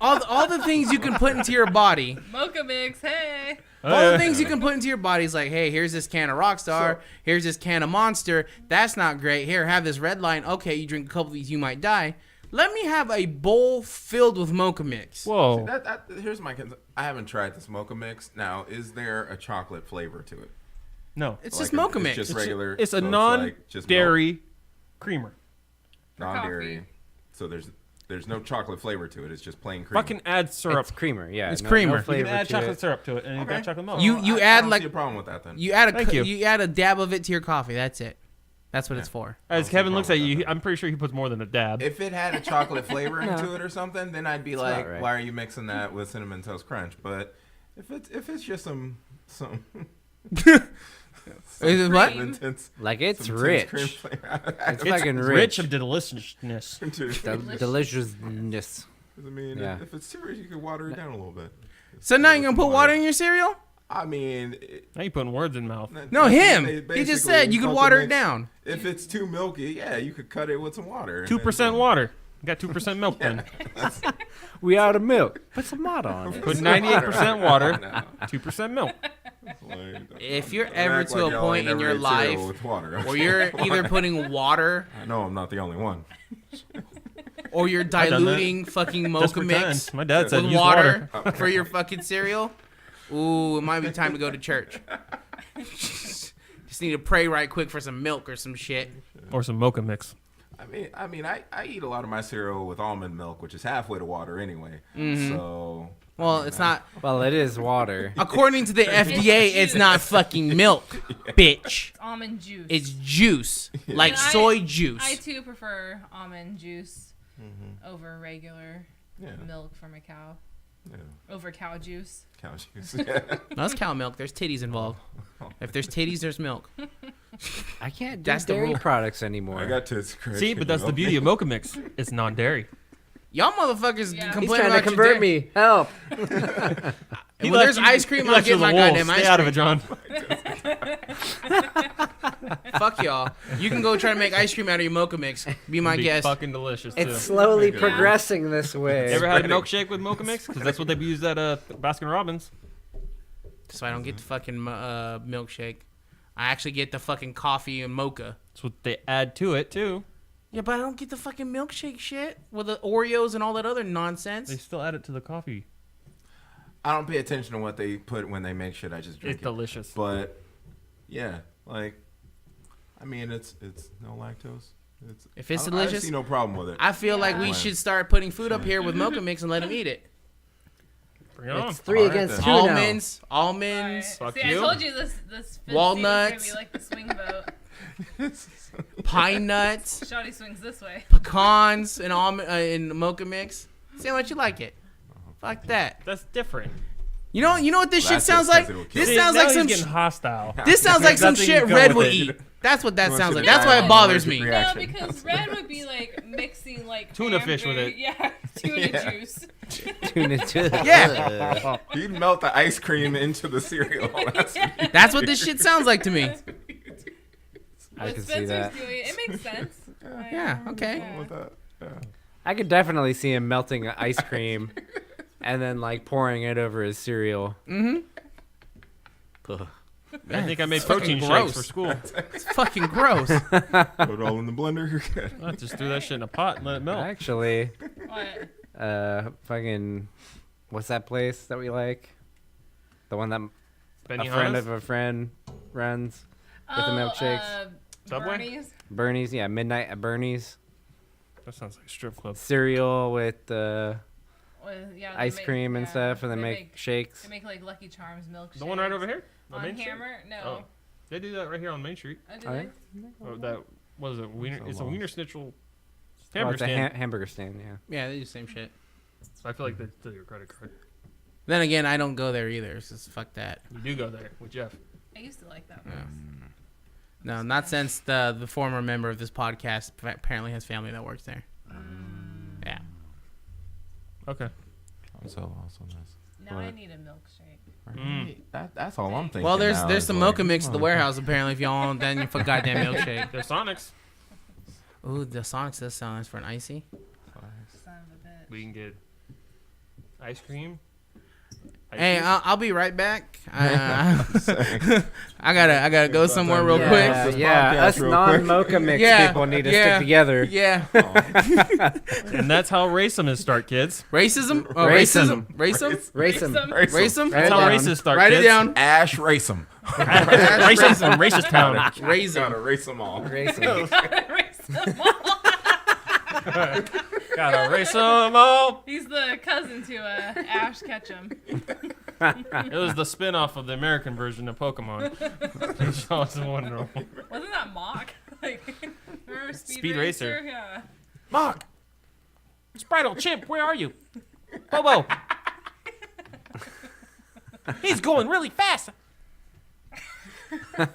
all the things you can put into your body. Mocha mix, hey. All the things you can put into your body is like, hey, here's this can of Rockstar. Here's this can of Monster. That's not great. Here, have this red line. Okay, you drink a couple of these, you might die. Let me have a bowl filled with mocha mix. Whoa. Here's my concern. I haven't tried this mocha mix. Now, is there a chocolate flavor to it? No. It's Like just mocha it's mix. Just regular. It's a so just milk, non-dairy creamer. non-dairy. coffee. So there's no chocolate flavor to it. It's just plain cream. Fucking add syrup. It's creamer, yeah. It's creamer. You You flavor can add to chocolate it. syrup to it, and you got chocolate milk. You I add don't like see a problem with that then. you add Thank you. you add a dab of it to your coffee. That's it. That's what it's for. As see Kevin a looks at problem with you, that. I'm pretty sure he puts more than a dab. If it had a chocolate flavor into it or something, then I'd be like, about right. why are you mixing that with Cinnamon Toast Crunch? But if it's just some Is it what? Cream. intense, Like, it's some rich. cream flavor. It's It's fucking rich rich. of deliciousness. Deliciousness. I mean, Yeah. if it's serious, you could water it down a little bit. So now you're gonna put water in your cereal? I mean, Now you're putting words in mouth. No, him. He basically, just said you could mocha water it mix, down. If it's too milky, yeah, you could cut it with some water. and 2% then- water. You got 2% milk then. We out of milk. Put some mod on it. Put 98% water, No. 2% milk. Like, If you're don't ever act to like a y'all point ain't in never your ate cereal life with water. where you're either putting water I know I'm not the only one. or you're done that. diluting fucking Just mocha pretend. mix My dad said with use water water. for your fucking cereal, ooh, it might be time to go to church. Just need to pray right quick for some milk or some shit. Or some mocha mix. I eat a lot of my cereal with almond milk, which is halfway to water anyway. Mm-hmm. So Well, it's not. Well, it is water. According to the FDA, it's not fucking milk, bitch. It's almond juice. It's juice, like And I- soy juice. I too prefer almond juice Mm-hmm. over regular yeah, milk from a cow. yeah, Over cow juice. cow juice. Yeah. No, it's cow milk. There's titties involved. If there's titties, there's milk. I can't do That's the dairy rule. products anymore. I got tits. See, but that's the beauty of mocha mix. It's non-dairy. Y'all motherfuckers Yeah. He's complain trying about to your convert dairy. me. Help. When there's ice cream, I'll get my goddamn ice Stay out of cream. it, John. Fuck y'all. You can go try to make ice cream out of your mocha mix. Be my Be guest. fucking delicious, too. It's slowly Yeah. progressing this way. You ever had a milkshake with mocha mix? Because that's what they use at Baskin Robbins. So I don't get the fucking milkshake. I actually get the fucking coffee and mocha. That's what they add to it, too. Yeah, but I don't get the fucking milkshake shit with the Oreos and all that other nonsense. They still add it to the coffee. I don't pay attention to what they put when they make shit. I just drink It's it. delicious. But yeah, like, I mean, it's no lactose. If it's I delicious, see no problem with it. I feel like we Yeah. should start putting food up here with mocha mix and let them eat it. Bring it on. It's 3 All right, against then. 2 now. Almonds, Alright. Fuck See, you. I told you this fifth Walnuts. season's gonna be like the swing vote. pine nuts, Shawty swings this way. pecans, and almond in mocha mix. See how much you like it. Fuck that. That's different. You know what this shit That's sounds just 'cause like? it'll kill This you. sounds now like he's some. getting hostile. This sounds like some Nothing shit you go Red with would it. eat. That's what that You sounds want like. to That's why die it bothers allergic me. reaction. No, because red would be like mixing like Tuna fish with cranberry- it. Yeah, tuna Yeah. juice. Tuna too. Yeah. You'd melt the ice cream into the cereal. That's what this shit sounds like to me. I What can see Spencer's that. doing, it makes sense. Yeah, okay. Yeah. I could definitely see him melting ice cream and then like pouring it over his cereal. Mm-hmm. Ugh. I think I made It's fucking protein shakes gross. for school. It's fucking gross. Put it all in the blender. You're good. I just threw that shit in a pot and let it melt. Actually, What? fucking what's that place that we like? The one that a friend Benihana's? of a friend runs with the milkshakes. Subway? Bernie's, yeah, midnight at Bernie's. That sounds like a strip club. Cereal with Yeah, ice cream and stuff, and they make shakes. They make like Lucky Charms milkshakes. The one right over here? On Main Street? Hammer? No. Oh. They do that right here on Main Street. Oh, do Oh, they? yeah? Oh, that what is it? Wiener, So it's a long. Wiener Schnitzel Oh, hamburger it's a stand. hamburger stand, yeah. Yeah, they do the same shit. So I feel like they steal your credit card. Then again, I don't go there either. So fuck that. You do go there with Jeff. I used to like that. Yeah. place. No, not since the former member of this podcast apparently has family that works there. Yeah. Okay. Also nice. Now I What? need a milkshake. Mm. That's all I'm thinking. Well, there's now there's is some like, mocha mix at the oh, warehouse apparently. If y'all want, then for goddamn milkshake. They're Sonics. Ooh, the Sonics does sound nice for an icy. Son of a bitch. We can get ice cream. Ice Hey, cream. I'll be right back. I gotta go somewhere real Yeah. quick. Yeah, This yeah. podcast Us real non-mocha mix Yeah, people need to yeah. stick together. Yeah. And that's how racism start, kids. Racism? Oh, Racism. Racism? Race 'em. Racism? Write That's it how down. racists start, Write it kids. down. Ash race 'em. Racism, racist town. Raise 'em. Gotta race 'em all. Race 'em. Gotta race them all. He's the cousin to Ash Ketchum. It was the spin-off of the American version of Pokemon. It's wonderful. Wasn't that Mock? Like, remember Speed Racer. Yeah. Mark! Spritle, Chimp, where are you? Bobo! He's going really fast! Got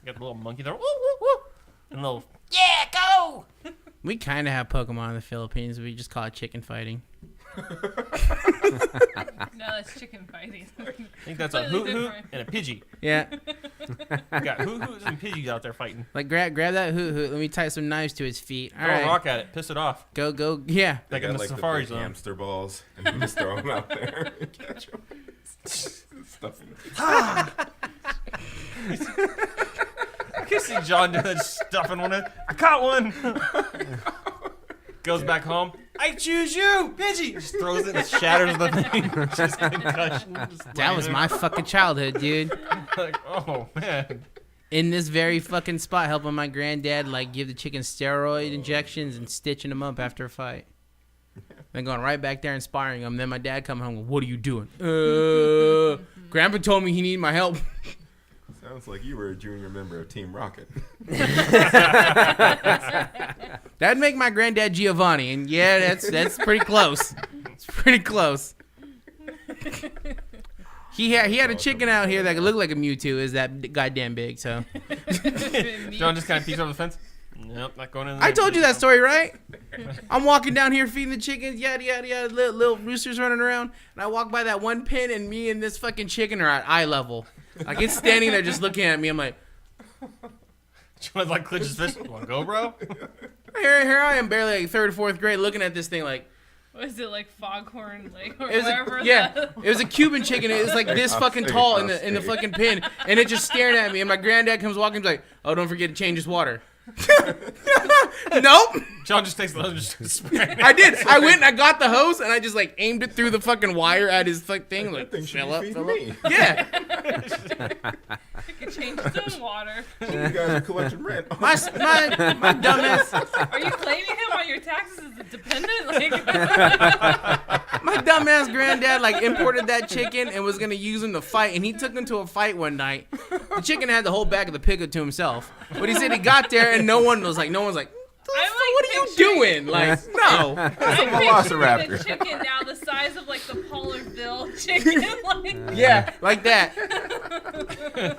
the little monkey there. Woo, woo, woo! And little, yeah, go! We kind of have Pokemon in the Philippines. We just call it chicken fighting. No, that's chicken fighting. I think that's a Completely hoot hoot different. and a Pidgey. Yeah. We got hoot hoots and Pidgeys out there fighting. Like, grab that hoot hoot. Let me tie some knives to his feet. All Throw a right. rock at it, piss it off. Go. Yeah. They Like in got the like Safari the big Zone. hamster balls, and you just throw them out there and catch them. Stuff in the I can see John doing that stuffing one in. I caught one! Goes back home. I choose you, Pidgey! Just throws it and shatters the thing. Just concussion. That was my fucking childhood, dude. Like, oh, man. In this very fucking spot, helping my granddad, like, give the chicken steroid injections and stitching them up after a fight. Then going right back there and sparring them. Then my dad coming home, what are you doing? Grandpa told me he needed my help. Sounds like you were a junior member of Team Rocket. That'd make my granddad Giovanni, and yeah, that's pretty close. It's pretty close. He had a chicken out here that looked like a Mewtwo. Is that goddamn big? So John just kind of peeks over the fence. Nope, not going in there. I told you that story, right? I'm walking down here feeding the chickens, yada yada yada, little roosters running around, and I walk by that one pen, and me and this fucking chicken are at eye level. Like, it's standing there just looking at me. I'm like, John's like clench his fist. Want to go, bro? here I am, barely like third or fourth grade, looking at this thing like. Was it like Foghorn, like, or It was wherever? it was a Cuban chicken. It was like this fucking tall in the fucking pin, and it just staring at me. And my granddad comes walking, he's like, "Oh, don't forget to change his water." Nope. John just takes the hose and just spraying it. I did. I went and I got the hose and I just like aimed it through the fucking wire at his fucking thing. Like, That thing should fill be up, feeding fill me. up. Yeah. You could change its own water. You guys are collecting rent. My dumbass. Are you claiming him on your taxes as a dependent? Like, My dumbass granddad like imported that chicken and was gonna use him to fight, and he took him to a fight one night. The chicken had the whole back of the pickup to himself, but he said he got there and no one was like, what are you doing? Like, no. I'm Velociraptor. picturing the chicken now the size of like the Pollardville chicken. Like, Yeah, like that.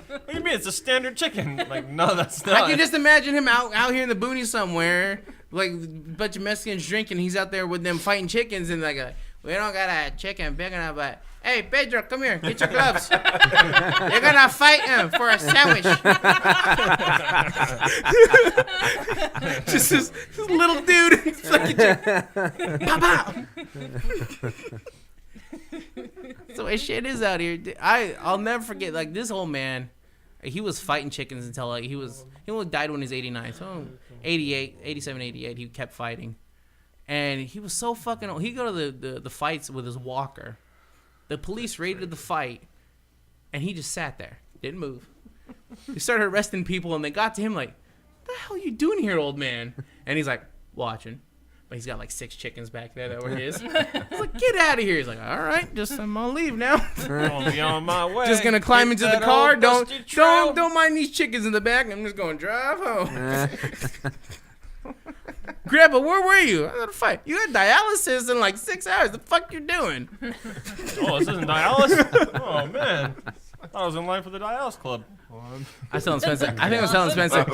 What do you mean? It's a standard chicken. Like, no, that's not. I can just imagine him out here in the boonies somewhere, like a bunch of Mexicans drinking. He's out there with them fighting chickens, and like, we don't got a chicken big enough, but hey, Pedro, come here, get your gloves. You're gonna fight him for a sandwich. Just this little dude. Fucking pow, pow. That's the way shit is out here. I'll never forget, like, this old man, he was fighting chickens until like he only died when he was 89. So 87, 88, he kept fighting. And he was so fucking old. He'd go to the fights with his walker. The police raided the fight, and he just sat there, didn't move. They started arresting people, and they got to him like, "What the hell are you doing here, old man?" And he's like, "Watching." But he's got like 6 chickens back there that were his. He's like, "Get out of here." He's like, "All right, I'm gonna leave now." Gonna be on my way. Just gonna climb Hit into the that car. old Don't dusty trail. mind these chickens in the back. I'm just gonna drive home. Grandpa, where were you? I was at a fight. You had dialysis in like 6 hours. The fuck you doing? Oh, this isn't dialysis? Oh, man. I thought I was in line for the dialysis club. I was telling Spencer. I think I was telling Spencer.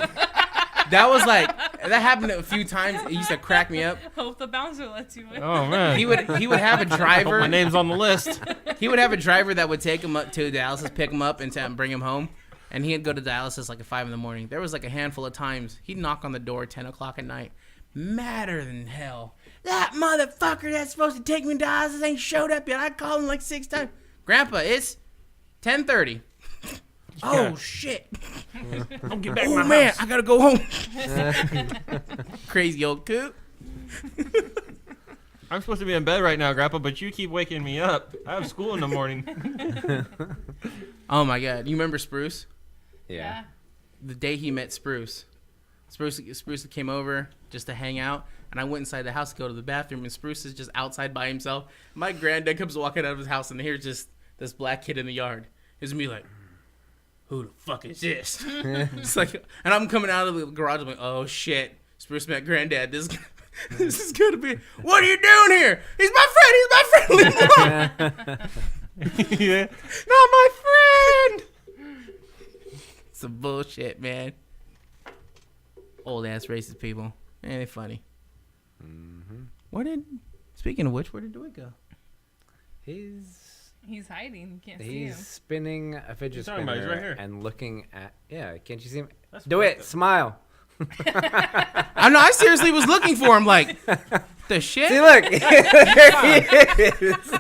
That was like, that happened a few times. It used to crack me up. Hope the bouncer lets you in. Oh, man. He would have a Hope driver. my name's on the list. He would have a driver that would take him up to dialysis, pick him up, and bring him home. And he'd go to dialysis like at 5 in the morning. There was like a handful of times he'd knock on the door at 10 o'clock at night. Madder than hell. That motherfucker that's supposed to take me to dialysis ain't showed up yet. I called him like 6 times. Grandpa, it's 10:30. Oh, shit. Don't get back in Oh, my man, house. I gotta go home. Crazy old coot. I'm supposed to be in bed right now, Grandpa, but you keep waking me up. I have school in the morning. Oh, my God. You remember Spruce? Yeah. The day he met Spruce. Spruce came over just to hang out, and I went inside the house to go to the bathroom, and Spruce is just outside by himself. My granddad comes walking out of his house, and here's just this black kid in the yard. He's me like, "Who the fuck is this?" It's like, and I'm coming out of the garage. I'm like, "Oh shit!" Spruce met granddad. This is gonna be. What are you doing here? He's my friend. He's my friend. Leave him alone. Yeah. Not my friend. Some bullshit, man. Old ass racist people. Ain't they funny? Mm-hmm. Speaking of which, where did Dwight go? He's hiding. You can't see him. He's spinning a fidget talking about? He's spinner right here. and looking at. Yeah, can't you see him? That's Do it. Smile. I know. I seriously was looking for him. Like the shit. See, look. There he is.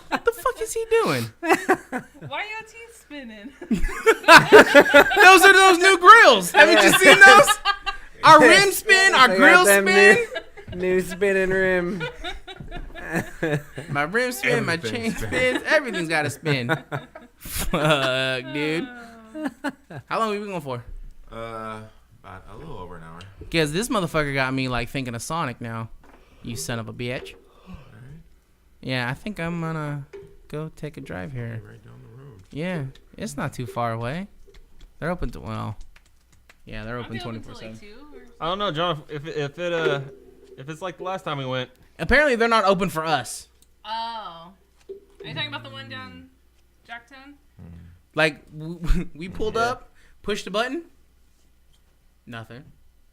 What the fuck is he doing? Why are your teeth spinning? Those are those new grills. Haven't you seen those? Our rim spin, our I got grill them spin. New spinning rim. My rim spin, my chain spins. Everything's got to spin. Fuck, dude. How long have we been going for? About a little over an hour. Because this motherfucker got me like thinking of Sonic now. You son of a bitch. Yeah, I think I'm gonna go take a drive here. Right down the road. Yeah, it's not too far away. They're open to yeah, they're open 24/7. I don't know, John. If it's like the last time we went. Apparently, they're not open for us. Oh. Are you talking about the one down Jacktown? Like we pulled up, pushed the button, nothing.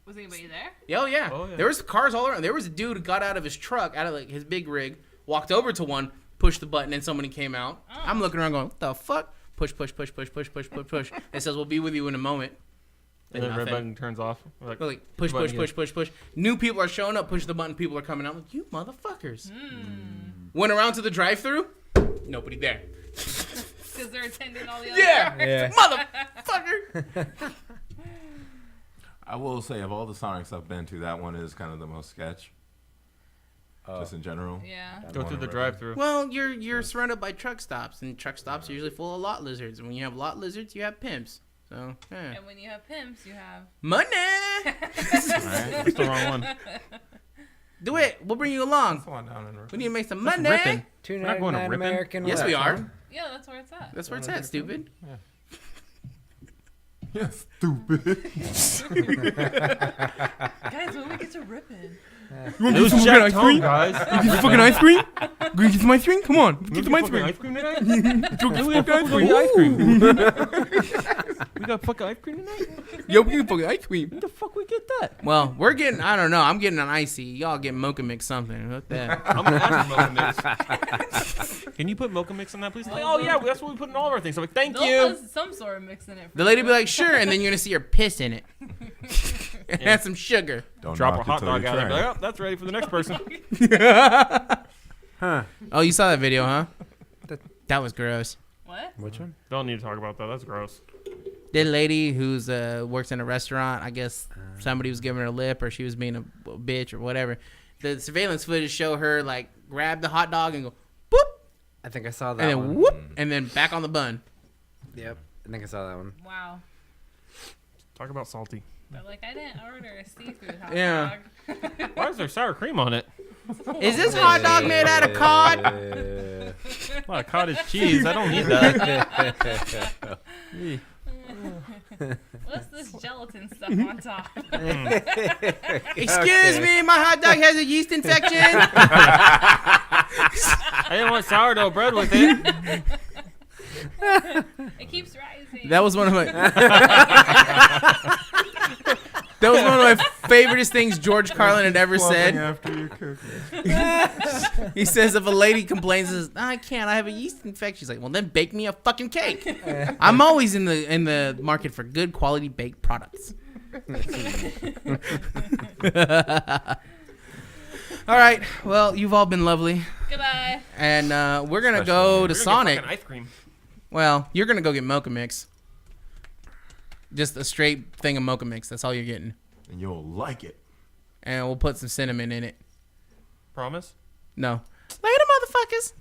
Was anybody there? Oh yeah. Oh, yeah. There was cars all around. There was a dude who got out of his truck, out of like his big rig, walked over to one, pushed the button, and somebody came out. Oh. I'm looking around going, what the fuck? Push, push, push, push, push, push, push, push. It says we'll be with you in a moment. And then red nothing. button turns off. We're like, We're like push, push, push, push, push. New people are showing up. Push the button. People are coming out. I'm like, you motherfuckers. Went around to the drive-through. Nobody there. Because they're attending all the other Yeah. cars. Motherfucker. I will say, of all the Sonics I've been to, that one is kind of the most sketch. Just in general. Yeah. go through the drive-through. Well, you're surrounded by truck stops, and truck stops are usually full of lot lizards. And when you have lot lizards, you have pimps. So, yeah. And when you have pimps, you have... Money. That's the wrong one. Do it. We'll bring you along. That's the one down in Ripley. We need to make some That's money. ripping. We're not going to $2.99 Ripon. American. Yes, we are. Yeah, that's where it's at. That's where it's at, stupid. Yeah, stupid. Guys, when we get to Ripon? It was Jack Tone, guys. Get some fucking ice cream? Gonna get some ice cream? Come on. Get some ice cream. Ice cream tonight? Get We got fucking ice cream. We got fucking ice cream tonight? Yo, we get fucking ice cream. Where the fuck we get that? Well, we're getting, I don't know. I'm getting an icy. Y'all get mocha mix something. What that? I'm gonna ask for Mocha Mix. Can you put Mocha Mix in that, please? Like, oh yeah, that's what we put in all of our things. I'm like, thank They'll you. put some sort of mix in it. For The lady you. be like, sure, and then you're gonna see her piss in it. And add some sugar. Don't Drop a knock it hot till dog you out and be try. like, oh, that's ready for the next person. Huh. Oh, you saw that video, huh? That was gross. What? Which one? Don't need to talk about that. That's gross. The lady who's works in a restaurant, I guess somebody was giving her a lip or she was being a bitch or whatever. the surveillance footage show her like grab the hot dog and go boop, I think I saw that and then one. whoop, and then back on the bun. Yep. I think I saw that one. Wow. Talk about salty. But like, I didn't order a seafood hot Yeah. dog. Why is there sour cream on it? Is this hot dog made out of cod? Uh, A lot of cottage cheese. I don't need that. What's this gelatin stuff on top? Excuse me, my hot dog has a yeast infection. I didn't want sourdough bread with it. It keeps rising. That was one of my. That was one of my favoriteest things George Carlin had ever said. After you cook it. He says if a lady complains, says, I can't, I have a yeast infection. She's like, well, then bake me a fucking cake. I'm always in the market for good quality baked products. All right. Well, you've all been lovely, Goodbye. and we're gonna go to We're gonna get Sonic. fucking ice cream. Well, you're gonna go get Mocha Mix. Just a straight thing of Mocha Mix. That's all you're getting, And you'll like it. and we'll put some cinnamon in it. Promise? No. Later, motherfuckers.